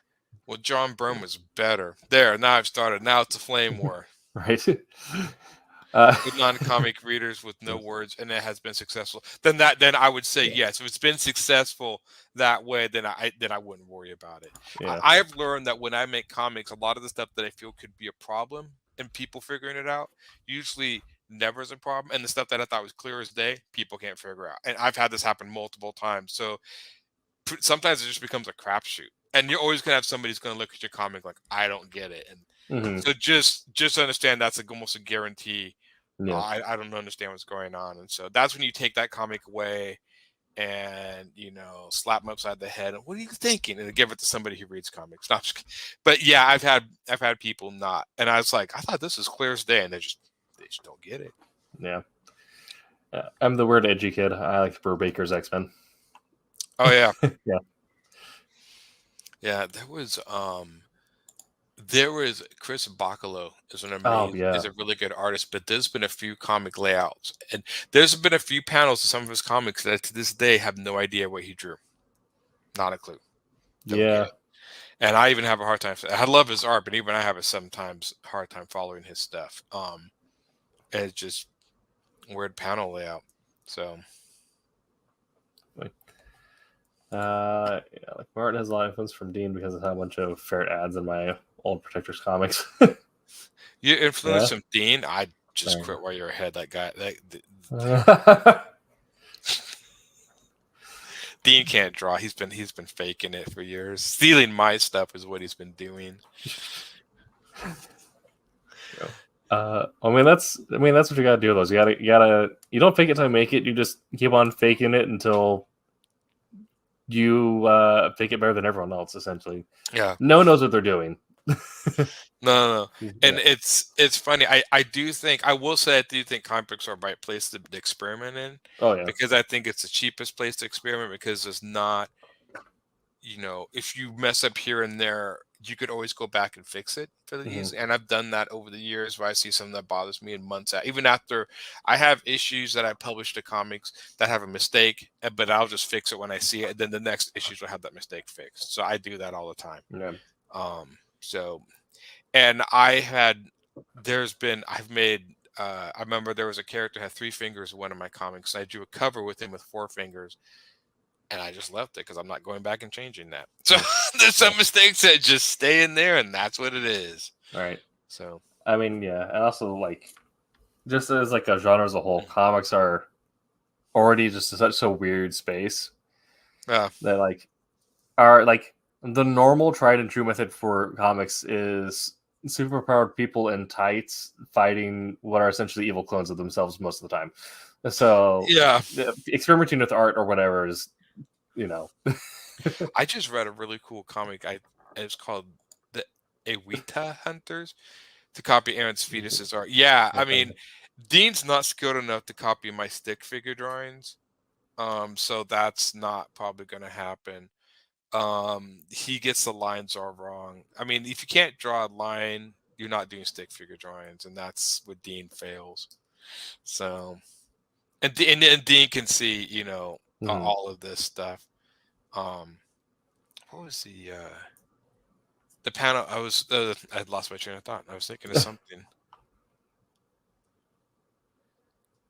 Well, John Byrne was better. There, now I've started. Now it's a flame war. Right. With non-comic readers with no words, and it has been successful. Then I would say yes. If it's been successful that way, then I wouldn't worry about it. Yeah. I've learned that when I make comics, a lot of the stuff that I feel could be a problem and people figuring it out usually never is a problem. And the stuff that I thought was clear as day, people can't figure out. And I've had this happen multiple times. So sometimes it just becomes a crapshoot. And you're always gonna have somebody who's gonna look at your comic like, I don't get it. And so just understand that's almost a guarantee. Yeah. I don't understand what's going on, and so that's when you take that comic away and slap them upside the head. And what are you thinking? And give it to somebody who reads comics. Not just, but yeah, I've had people not, and I was like, I thought this was clear as day, and they just don't get it. Yeah. I'm the weird edgy kid. I like Brubaker's X-Men. Oh yeah. Yeah. Yeah, there was Chris Bacalo is an amazing, is a really good artist, but there's been a few comic layouts, and there's been a few panels of some of his comics that to this day have no idea what he drew, not a clue. Don't get it. And I even have a hard time. I love his art, but even I have a sometimes hard time following his stuff. And it's just weird panel layout. So. Yeah, like Martin has a lot of influence from Dean because I had a bunch of ferret ads in my old Protectors comics. You influenced from Dean? I just quit while you're ahead. That guy. Dean can't draw. He's been faking it for years. Stealing my stuff is what he's been doing. I mean that's what you gotta do with those. You don't fake it till you make it. You just keep on faking it until you fake it better than everyone else, essentially. Yeah. No one knows what they're doing. No. And it's funny. I do think, I will say, I do think comic books are a right place to experiment in. Oh yeah. Because I think it's the cheapest place to experiment, because it's not, if you mess up here and there, you could always go back and fix it for the ease. And I've done that over the years where I see something that bothers me in months out. Even after I have issues that I publish the comics that have a mistake, but I'll just fix it when I see it. And then the next issues will have that mistake fixed. So I do that all the time. Yeah. So, and I remember there was a character who had 3 fingers in one of my comics. And I drew a cover with him with 4 fingers. And I just left it because I'm not going back and changing that. So there's some mistakes that just stay in there, and that's what it is. All right. So I mean, yeah, and also like, just as like a genre as a whole, comics are already just such a weird space. Yeah. That are the normal tried and true method for comics is superpowered people in tights fighting what are essentially evil clones of themselves most of the time. So yeah, experimenting with art or whatever is. I just read a really cool comic. It's called the Ewita Hunters to copy Aaron's fetus's art. Yeah, I mean, Dean's not skilled enough to copy my stick figure drawings, so that's not probably going to happen. He gets the lines all wrong. I mean, if you can't draw a line, you're not doing stick figure drawings, and that's what Dean fails. So, and Dean can see, all of this stuff. What was the panel? I lost my train of thought. I was thinking of something.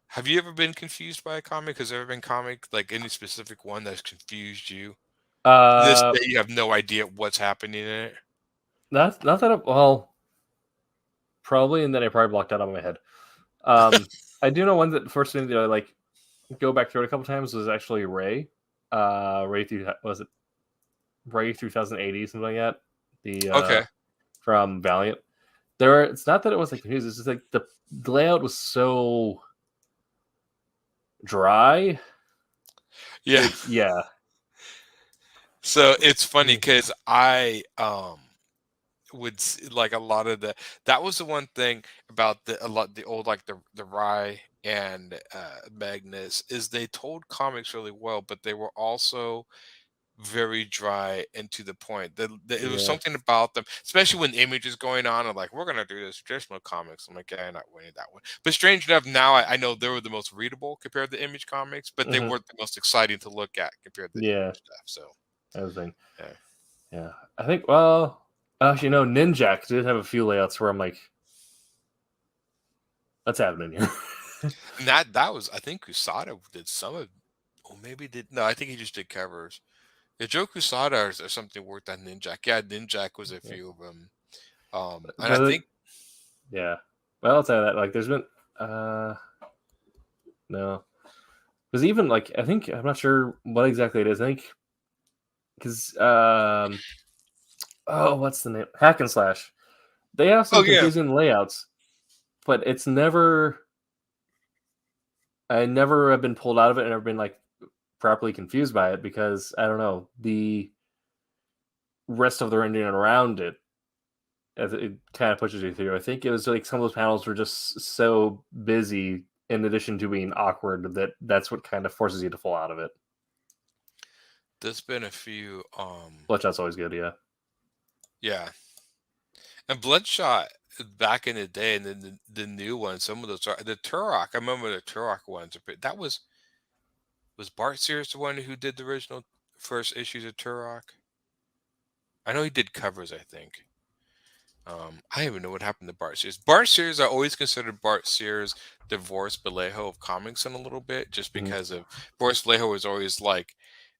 Have you ever been confused by a comic? Has there ever been comic, like any specific one that's confused you? This day you have no idea what's happening in it. Not that probably, and then I probably blocked out on my head. I do know one that first thing that I go back through it a couple times was actually Ray. Ray through 3080, something like that. From Valiant. It's not that it was confused. It's just the layout was so dry. Yeah. Yeah. So it's funny because I like a lot of that was the one thing about the old like the Rye and Magnus is they told comics really well, but they were also very dry and to the point. It was Yeah. something about them, especially when Image is going on and like we're gonna do this traditional comics. I'm like, yeah, I'm not winning that one. But strange enough, now I know they were the most readable compared to Image comics, but they Mhm. weren't the most exciting to look at compared to Yeah. Image stuff. So Everything. yeah. Yeah. I think. Well, actually, no. Ninjak did have a few layouts where I'm like, let's add them in here. And that was I think Kusada did some of, or maybe did no, I think he just did covers. Yeah, Joe Kusada or something worked on Ninjak. Yeah, Ninjak was a few of them. And I think Yeah. Well, I'll tell you that. Like, there's been no, because even like I think I'm not sure what exactly it is. I think because oh, what's the name? Hack and Slash. They have some oh yeah. confusing layouts, but it's never. I never have been pulled out of it and never been like properly confused by it because I don't know the rest of the rendering around it. As it kind of pushes you through. I think it was like some of those panels were just so busy, in addition to being awkward, that's what kind of forces you to fall out of it. There's been a few Bloodshot's always good, yeah. yeah. And Bloodshot back in the day and then the new one, some of those are the Turok. I remember the Turok ones. That was Bart Sears the one who did the original first issues of Turok? I know he did covers, I think. I don't even know what happened to Bart Sears. Bart Sears, I always considered Bart Sears divorced Vallejo of comics in a little bit, just because of Boris Vallejo was always like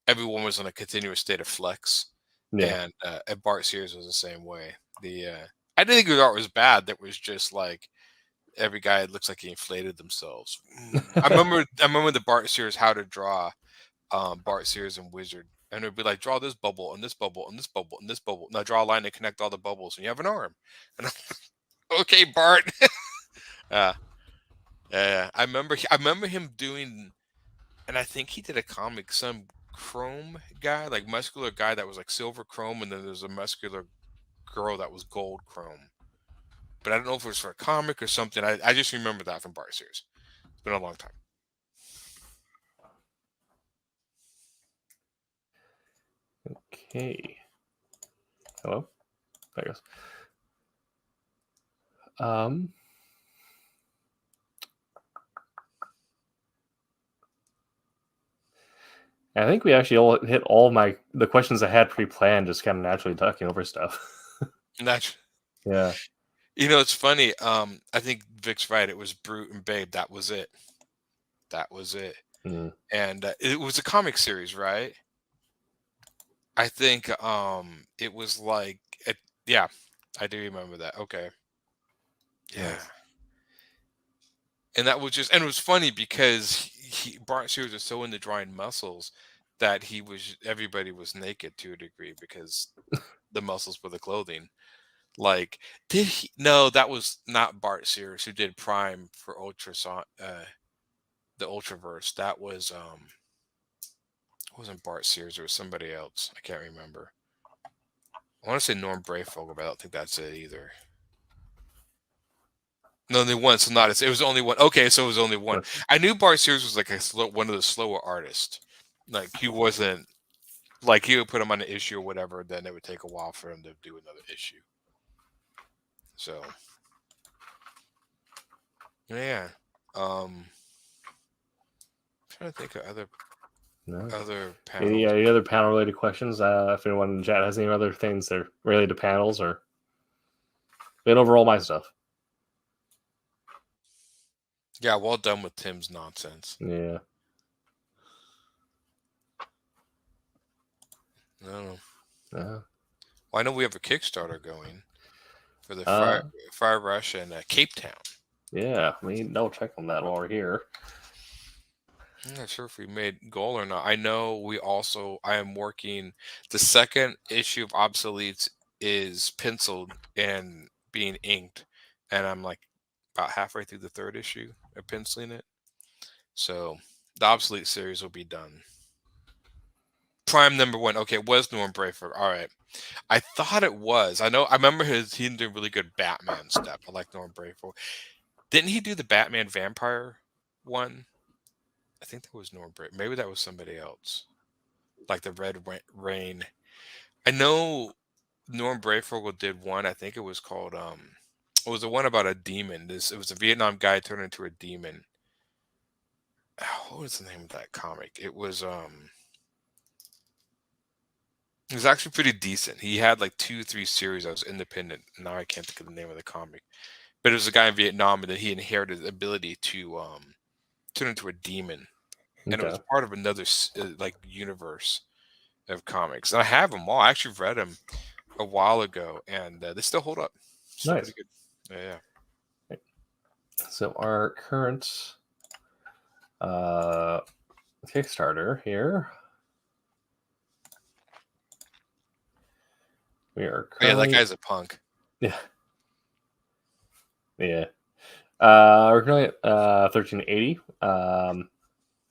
everyone was in a continuous state of flex, Yeah. and Bart Sears was the same way. I didn't think the art was bad. That was just like every guy looks like he inflated themselves. I remember the Bart Sears how to draw Bart Sears and Wizard. And it'd be like, draw this bubble and this bubble and this bubble and this bubble. Now draw a line to connect all the bubbles, and you have an arm. And I'm, okay, Bart. uh, yeah, I remember him doing, and I think he did a comic, some chrome guy, like muscular guy that was like silver chrome, and then there's a muscular girl that was gold chrome. But I don't know if it was for a comic or something. I just remember that from Bart Sears. It's been a long time. Okay. Hello? There it goes. I think we actually all hit all the questions I had pre-planned, just kind of naturally talking over stuff. Yeah. It's funny. I think Vic's right. It was Brute and Babe. That was it. Mm. And it was a comic series, right? I think it was like yeah, I do remember that. Okay. Yeah. Nice. And that was and it was funny because Bart Sears was so into drawing muscles that everybody was naked to a degree because the muscles were the clothing. Like, no, that was not Bart Sears who did Prime for the Ultraverse. That was it wasn't Bart Sears, it was somebody else. I can't remember. I want to say Norm Brayfogle, but I don't think that's it either. No, only one. So not it was only one. Okay, so it was only one. I knew Bart Sears was like one of the slower artists. Like he wasn't like he would put him on an issue or whatever, then it would take a while for him to do another issue. So yeah. Trying to think of other panels. Any other panel related questions? If anyone in the chat has any other things that are related to panels or been over all my stuff. Yeah, well done with Tim's nonsense. Yeah. No. Well, I know we have a Kickstarter going for the Fire Rush in Cape Town. Yeah, double check on that while we're here. I'm not sure if we made goal or not. I know I am working. The second issue of Obsoletes is penciled and being inked, and I'm like about halfway through the third issue of penciling it. So the Obsolete series will be done. Prime #1. Okay, it was Norm Brayford. All right. I thought it was. I remember he did really good Batman stuff. I like Norm Brayford. Didn't he do the Batman Vampire one? I think that was Norm Brayford. Maybe that was somebody else. Like the Red Rain. I know Norm Brayford did one. I think it was called it was the one about a demon. It was a Vietnam guy turned into a demon. What was the name of that comic? It was actually pretty decent. He had like 2-3 series that was independent. Now I can't think of the name of the comic. But it was a guy in Vietnam and then he inherited the ability to turn into a demon. And it was part of another like universe of comics. And I have them all. I actually read them a while ago and they still hold up. Still Nice. pretty good. Yeah. So our current Kickstarter here. We are currently... Yeah, that guy's a punk. Yeah. Yeah. We're currently at 1380. And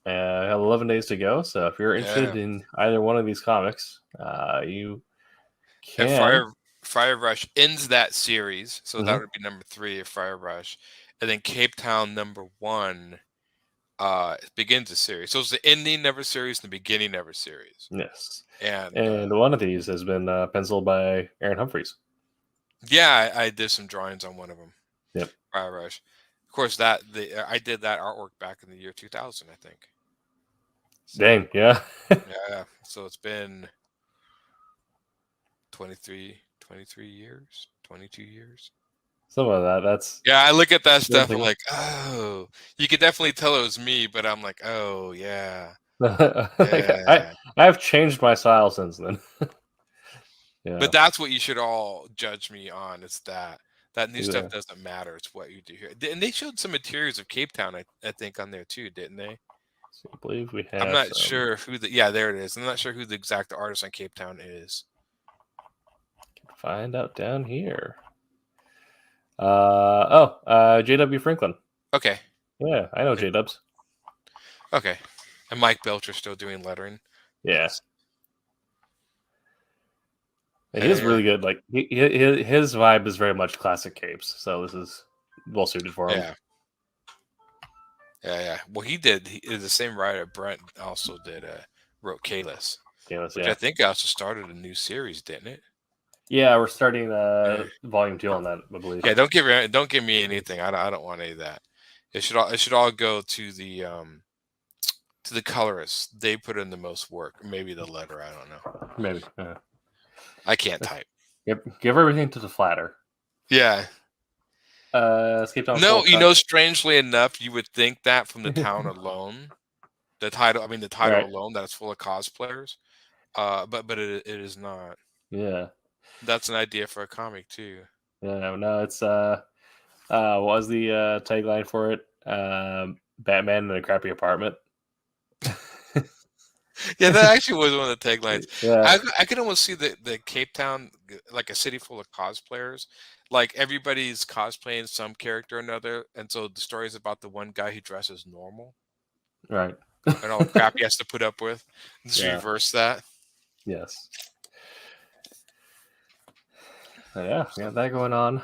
I have 11 days to go. So if you're interested in either one of these comics, you can. And Fire Rush ends that series, so that would be #3 of Fire Rush, and then Cape Town #1 begins the series. So it's the ending of a series and the beginning of a series. Yes, and one of these has been penciled by Aaron Humphreys. Yeah, I did some drawings on one of them. Yep, Fire Rush. Of course, I did that artwork back in the year 2000, I think. So, dang, yeah. Yeah, so it's been 23 years, 22 years. Some of that. That's I look at that stuff. I'm like, oh, you could definitely tell it was me, but I'm like, oh yeah. I've changed my style since then. Yeah. But that's what you should all judge me on. Is that new stuff doesn't matter. It's what you do here. And they showed some materials of Cape Town, I think, on there too, didn't they? So I believe we have. I'm not sure who there it is. I'm not sure who the exact artist on Cape Town is. Find out down here. J.W. Franklin. Okay. Yeah, I know J-Dubs. Okay. And Mike Belcher still doing lettering. Yeah. He's really good. Like his vibe is very much classic capes, so this is well suited for him. Yeah. Well, he did. The same writer, Brent, also wrote Kalis, which I think also started a new series, didn't it? Yeah, we're starting volume 2 on that, I believe. Yeah, don't give me anything. I don't want any of that. It should all go to the colorists. They put in the most work. Maybe the letter. I don't know. Maybe. I can't type. Give everything to the flatter. Yeah. No, strangely enough, you would think that from the town alone, the title alone, that it's full of cosplayers. But it is not. Yeah. That's an idea for a comic too. Yeah, no, it's what was the tagline for it? Batman in a crappy apartment. Yeah, that actually was one of the taglines. Yeah. I could almost see the Cape Town, like a city full of cosplayers. Like everybody's cosplaying some character or another, and so the story is about the one guy who dresses normal. Right. And all the crap he has to put up with. Just reverse that. Yes. Yeah, we got that going on.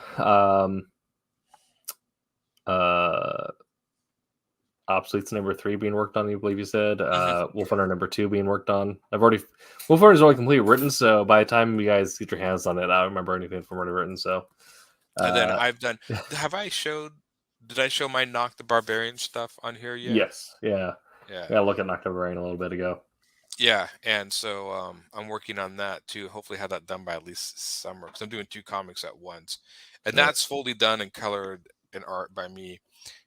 Obsolete's #3 being worked on, I believe you said. Wolf Hunter #2 being worked on. Wolf Hunter is already completely written, so by the time you guys get your hands on it, I don't remember anything from already written. So, and then I've done. Did I show my Knock the Barbarian stuff on here yet? Yes. Yeah. Yeah. Look at Knock the Barbarian a little bit ago. Yeah, and so I'm working on that too. Hopefully, have that done by at least summer because I'm doing 2 comics at once, and that's fully done and colored and art by me.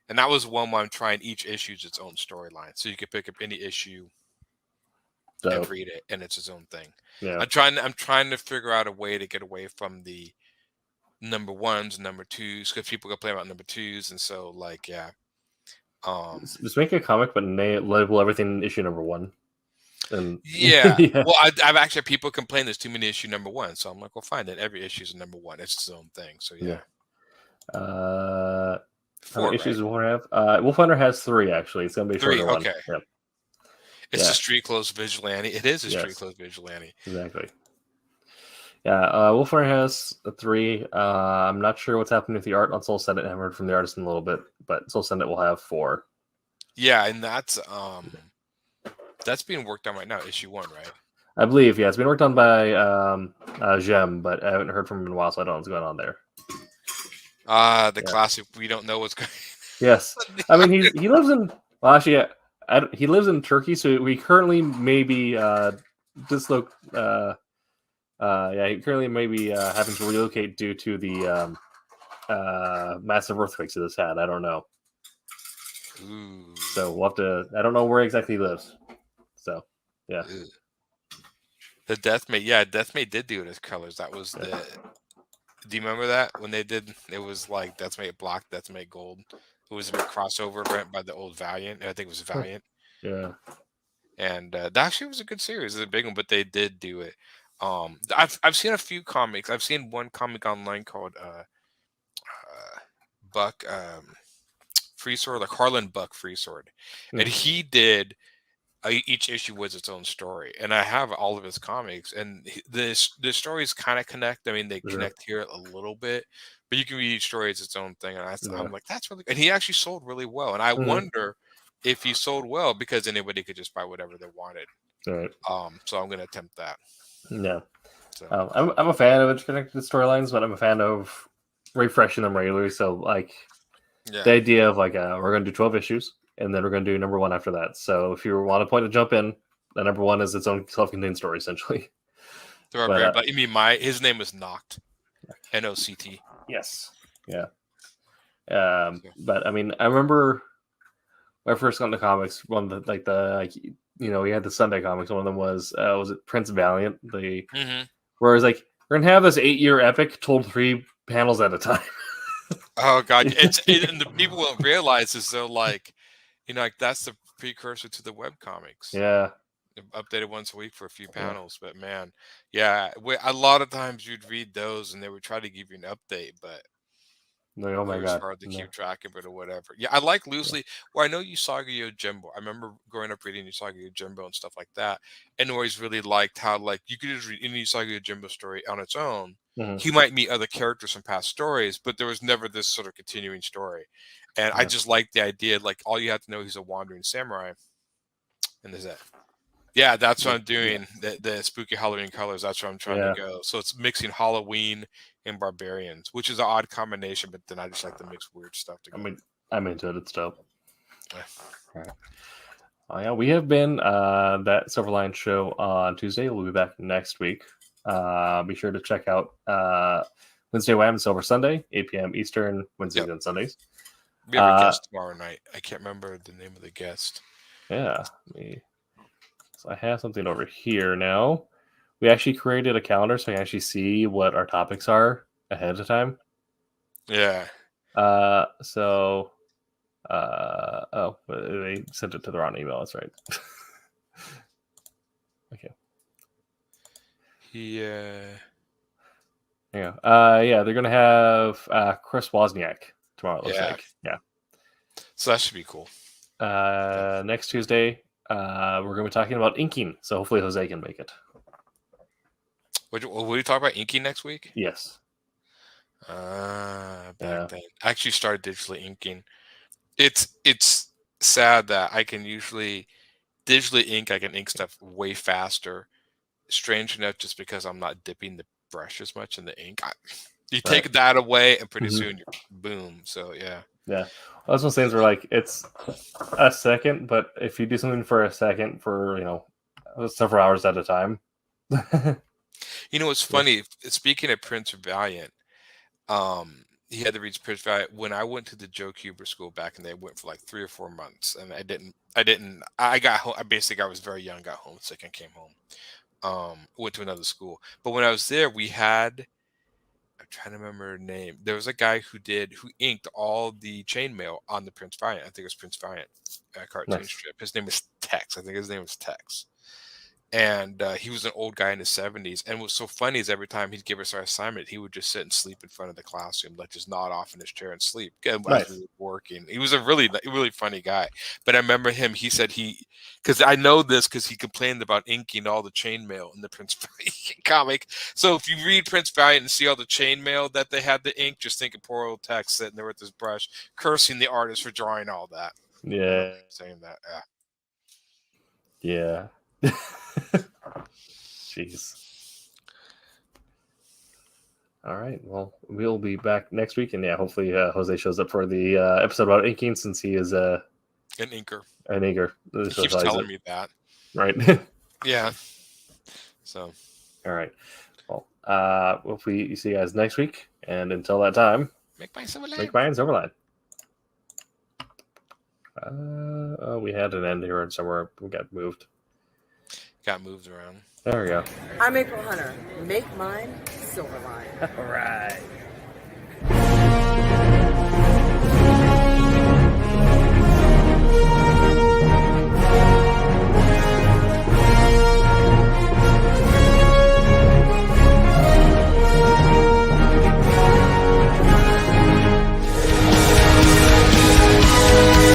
And that was one where I'm trying each issue's its own storyline, so you can pick up any issue and read it, and it's its own thing. Yeah, I'm trying to figure out a way to get away from the #1s, #2s, because people can play about #2s, and so just make a comic, but label everything issue #1. And Well, I've actually had people complain there's too many issue #1, so I'm like, well, fine, then every issue is #1. It's its own thing. So how many issues Wolf Hunter have? Wolf Hunter has 3 actually. It's gonna be a 3. shorter Okay. one. Yep. It's Yeah. a street clothes vigilante. It is a street Yes. clothes vigilante. Exactly. Yeah, Wolfram has a 3. I'm not sure what's happening with the art on Soul Senate. I haven't heard from the artist in a little bit, but Soul Senate will have 4. Yeah, and that's being worked on right now, issue 1, right? I believe, yeah. It's been worked on by Jem, but I haven't heard from him in a while, so I don't know what's going on there. The classic. We don't know what's going. Yes, I mean he lives in. Well, actually, yeah, he lives in Turkey, so we currently maybe disloc. Yeah, he currently maybe having to relocate due to the massive earthquakes that has had. I don't know. Ooh. So we'll have to. I don't know where exactly he lives. So yeah. Ew. The Deathmate, yeah, Deathmate did do it as colors. That was the. Do you remember that when they did? It was like Deathmate Black, Deathmate Gold. It was a big crossover event by the old Valiant. I think it was Valiant, Yeah. and that actually was a good series. It was a big one, but they did do it. I've seen a few comics. I've seen one comic online called Buck Free Sword, like Harlan Buck Free Sword, and he did. Each issue was its own story, and I have all of his comics, and the stories kind of connect. I mean, they connect here a little bit, but you can read each story as its own thing. And I'm like, that's really good. And he actually sold really well, and I wonder if he sold well because anybody could just buy whatever they wanted. Right. So I'm going to attempt that. Yeah. So I'm a fan of interconnected storylines, but I'm a fan of refreshing them regularly. So like the idea of like we're going to do 12 issues. And then we're going to do number 1 after that. So if you want a point to jump in, the number 1 is its own self-contained story, essentially. But you mean his name is Noct, Noct. Yes. Yeah. But I mean, I remember when I first got into comics. One of we had the Sunday comics. One of them was it Prince Valiant? Where it's like we're gonna have this 8-year epic told 3 panels at a time. Oh God, and the people won't realize is though like. Like that's the precursor to the web comics. Yeah. Updated once a week for a few panels. But man, yeah, a lot of times you'd read those and they would try to give you an update, but oh my God, it's hard to keep track of it or whatever. Yeah, I like loosely. Well, I know Usagi Yojimbo. I remember growing up reading Usagi Yojimbo and stuff like that, and always really liked how like you could just read any Usagi Yojimbo story on its own. He might meet other characters from past stories, but there was never this sort of continuing story. And I just like the idea, like all you have to know, he's a wandering samurai, and there's that. Yeah, that's what I'm doing. The spooky Halloween colors. That's where I'm trying to go. So it's mixing Halloween and barbarians, which is an odd combination. But then I just like to mix weird stuff together. I mean, I'm into it. It's dope. Right. Oh yeah, we have been that Silverline show on Tuesday. We'll be back next week. Be sure to check out Wednesday Wham Silver Sunday, 8 p.m. Eastern, Wednesdays and Sundays. We have a guest tomorrow night. I can't remember the name of the guest. Yeah. So I have something over here now. We actually created a calendar so I can actually see what our topics are ahead of time. Yeah. So they sent it to the wrong email. That's right. Okay. Yeah. Yeah, they're gonna have Chris Wozniak tomorrow. It looks like. Yeah. So that should be cool. Next Tuesday, we're gonna be talking about inking. So hopefully Jose can make it. Will we talk about inking next week? Yes. Back then, I actually started digitally inking. It's sad that I can usually digitally ink. I can ink stuff way faster. Strange enough, just because I'm not dipping the brush as much in the ink. You take that away, and pretty soon you're boom. So yeah. Yeah. Well, those ones things were like it's a second, but if you do something for a second for several hours at a time. It's funny. Speaking of Prince Valiant, he had to reach Prince Valiant when I went to the Joe Cuber school back in the day. I went for like 3 or 4 months, and I got home. I was very young, got homesick, and came home. Went to another school, but when I was there, I'm trying to remember her name. There was a guy who inked all the chainmail on the Prince Valiant. I think it was Prince Valiant cartoon strip. His name was Tex. I think his name was Tex. And he was an old guy in his 70s. And what's so funny is every time he'd give us our assignment, he would just sit and sleep in front of the classroom, like just nod off in his chair and sleep as Nice. we were working. He was a really funny guy. But I remember him, he said because I know this because he complained about inking all the chainmail in the Prince Valiant comic. So if you read Prince Valiant and see all the chainmail that they had to ink, just think of poor old Tex sitting there with his brush, cursing the artist for drawing all that. Yeah. Saying that. Yeah. Jeez. All right. Well, we'll be back next week, and hopefully Jose shows up for the episode about inking, since he is an inker. An inker. He keeps telling me that. Right. Yeah. So. All right. Well, hopefully see you guys next week, and until that time, make mine Silverline. Make mine Silverline. We had an end here and somewhere. We got moved. Got moved around. There we go. I'm April Hunter. Make mine Silverline. All right.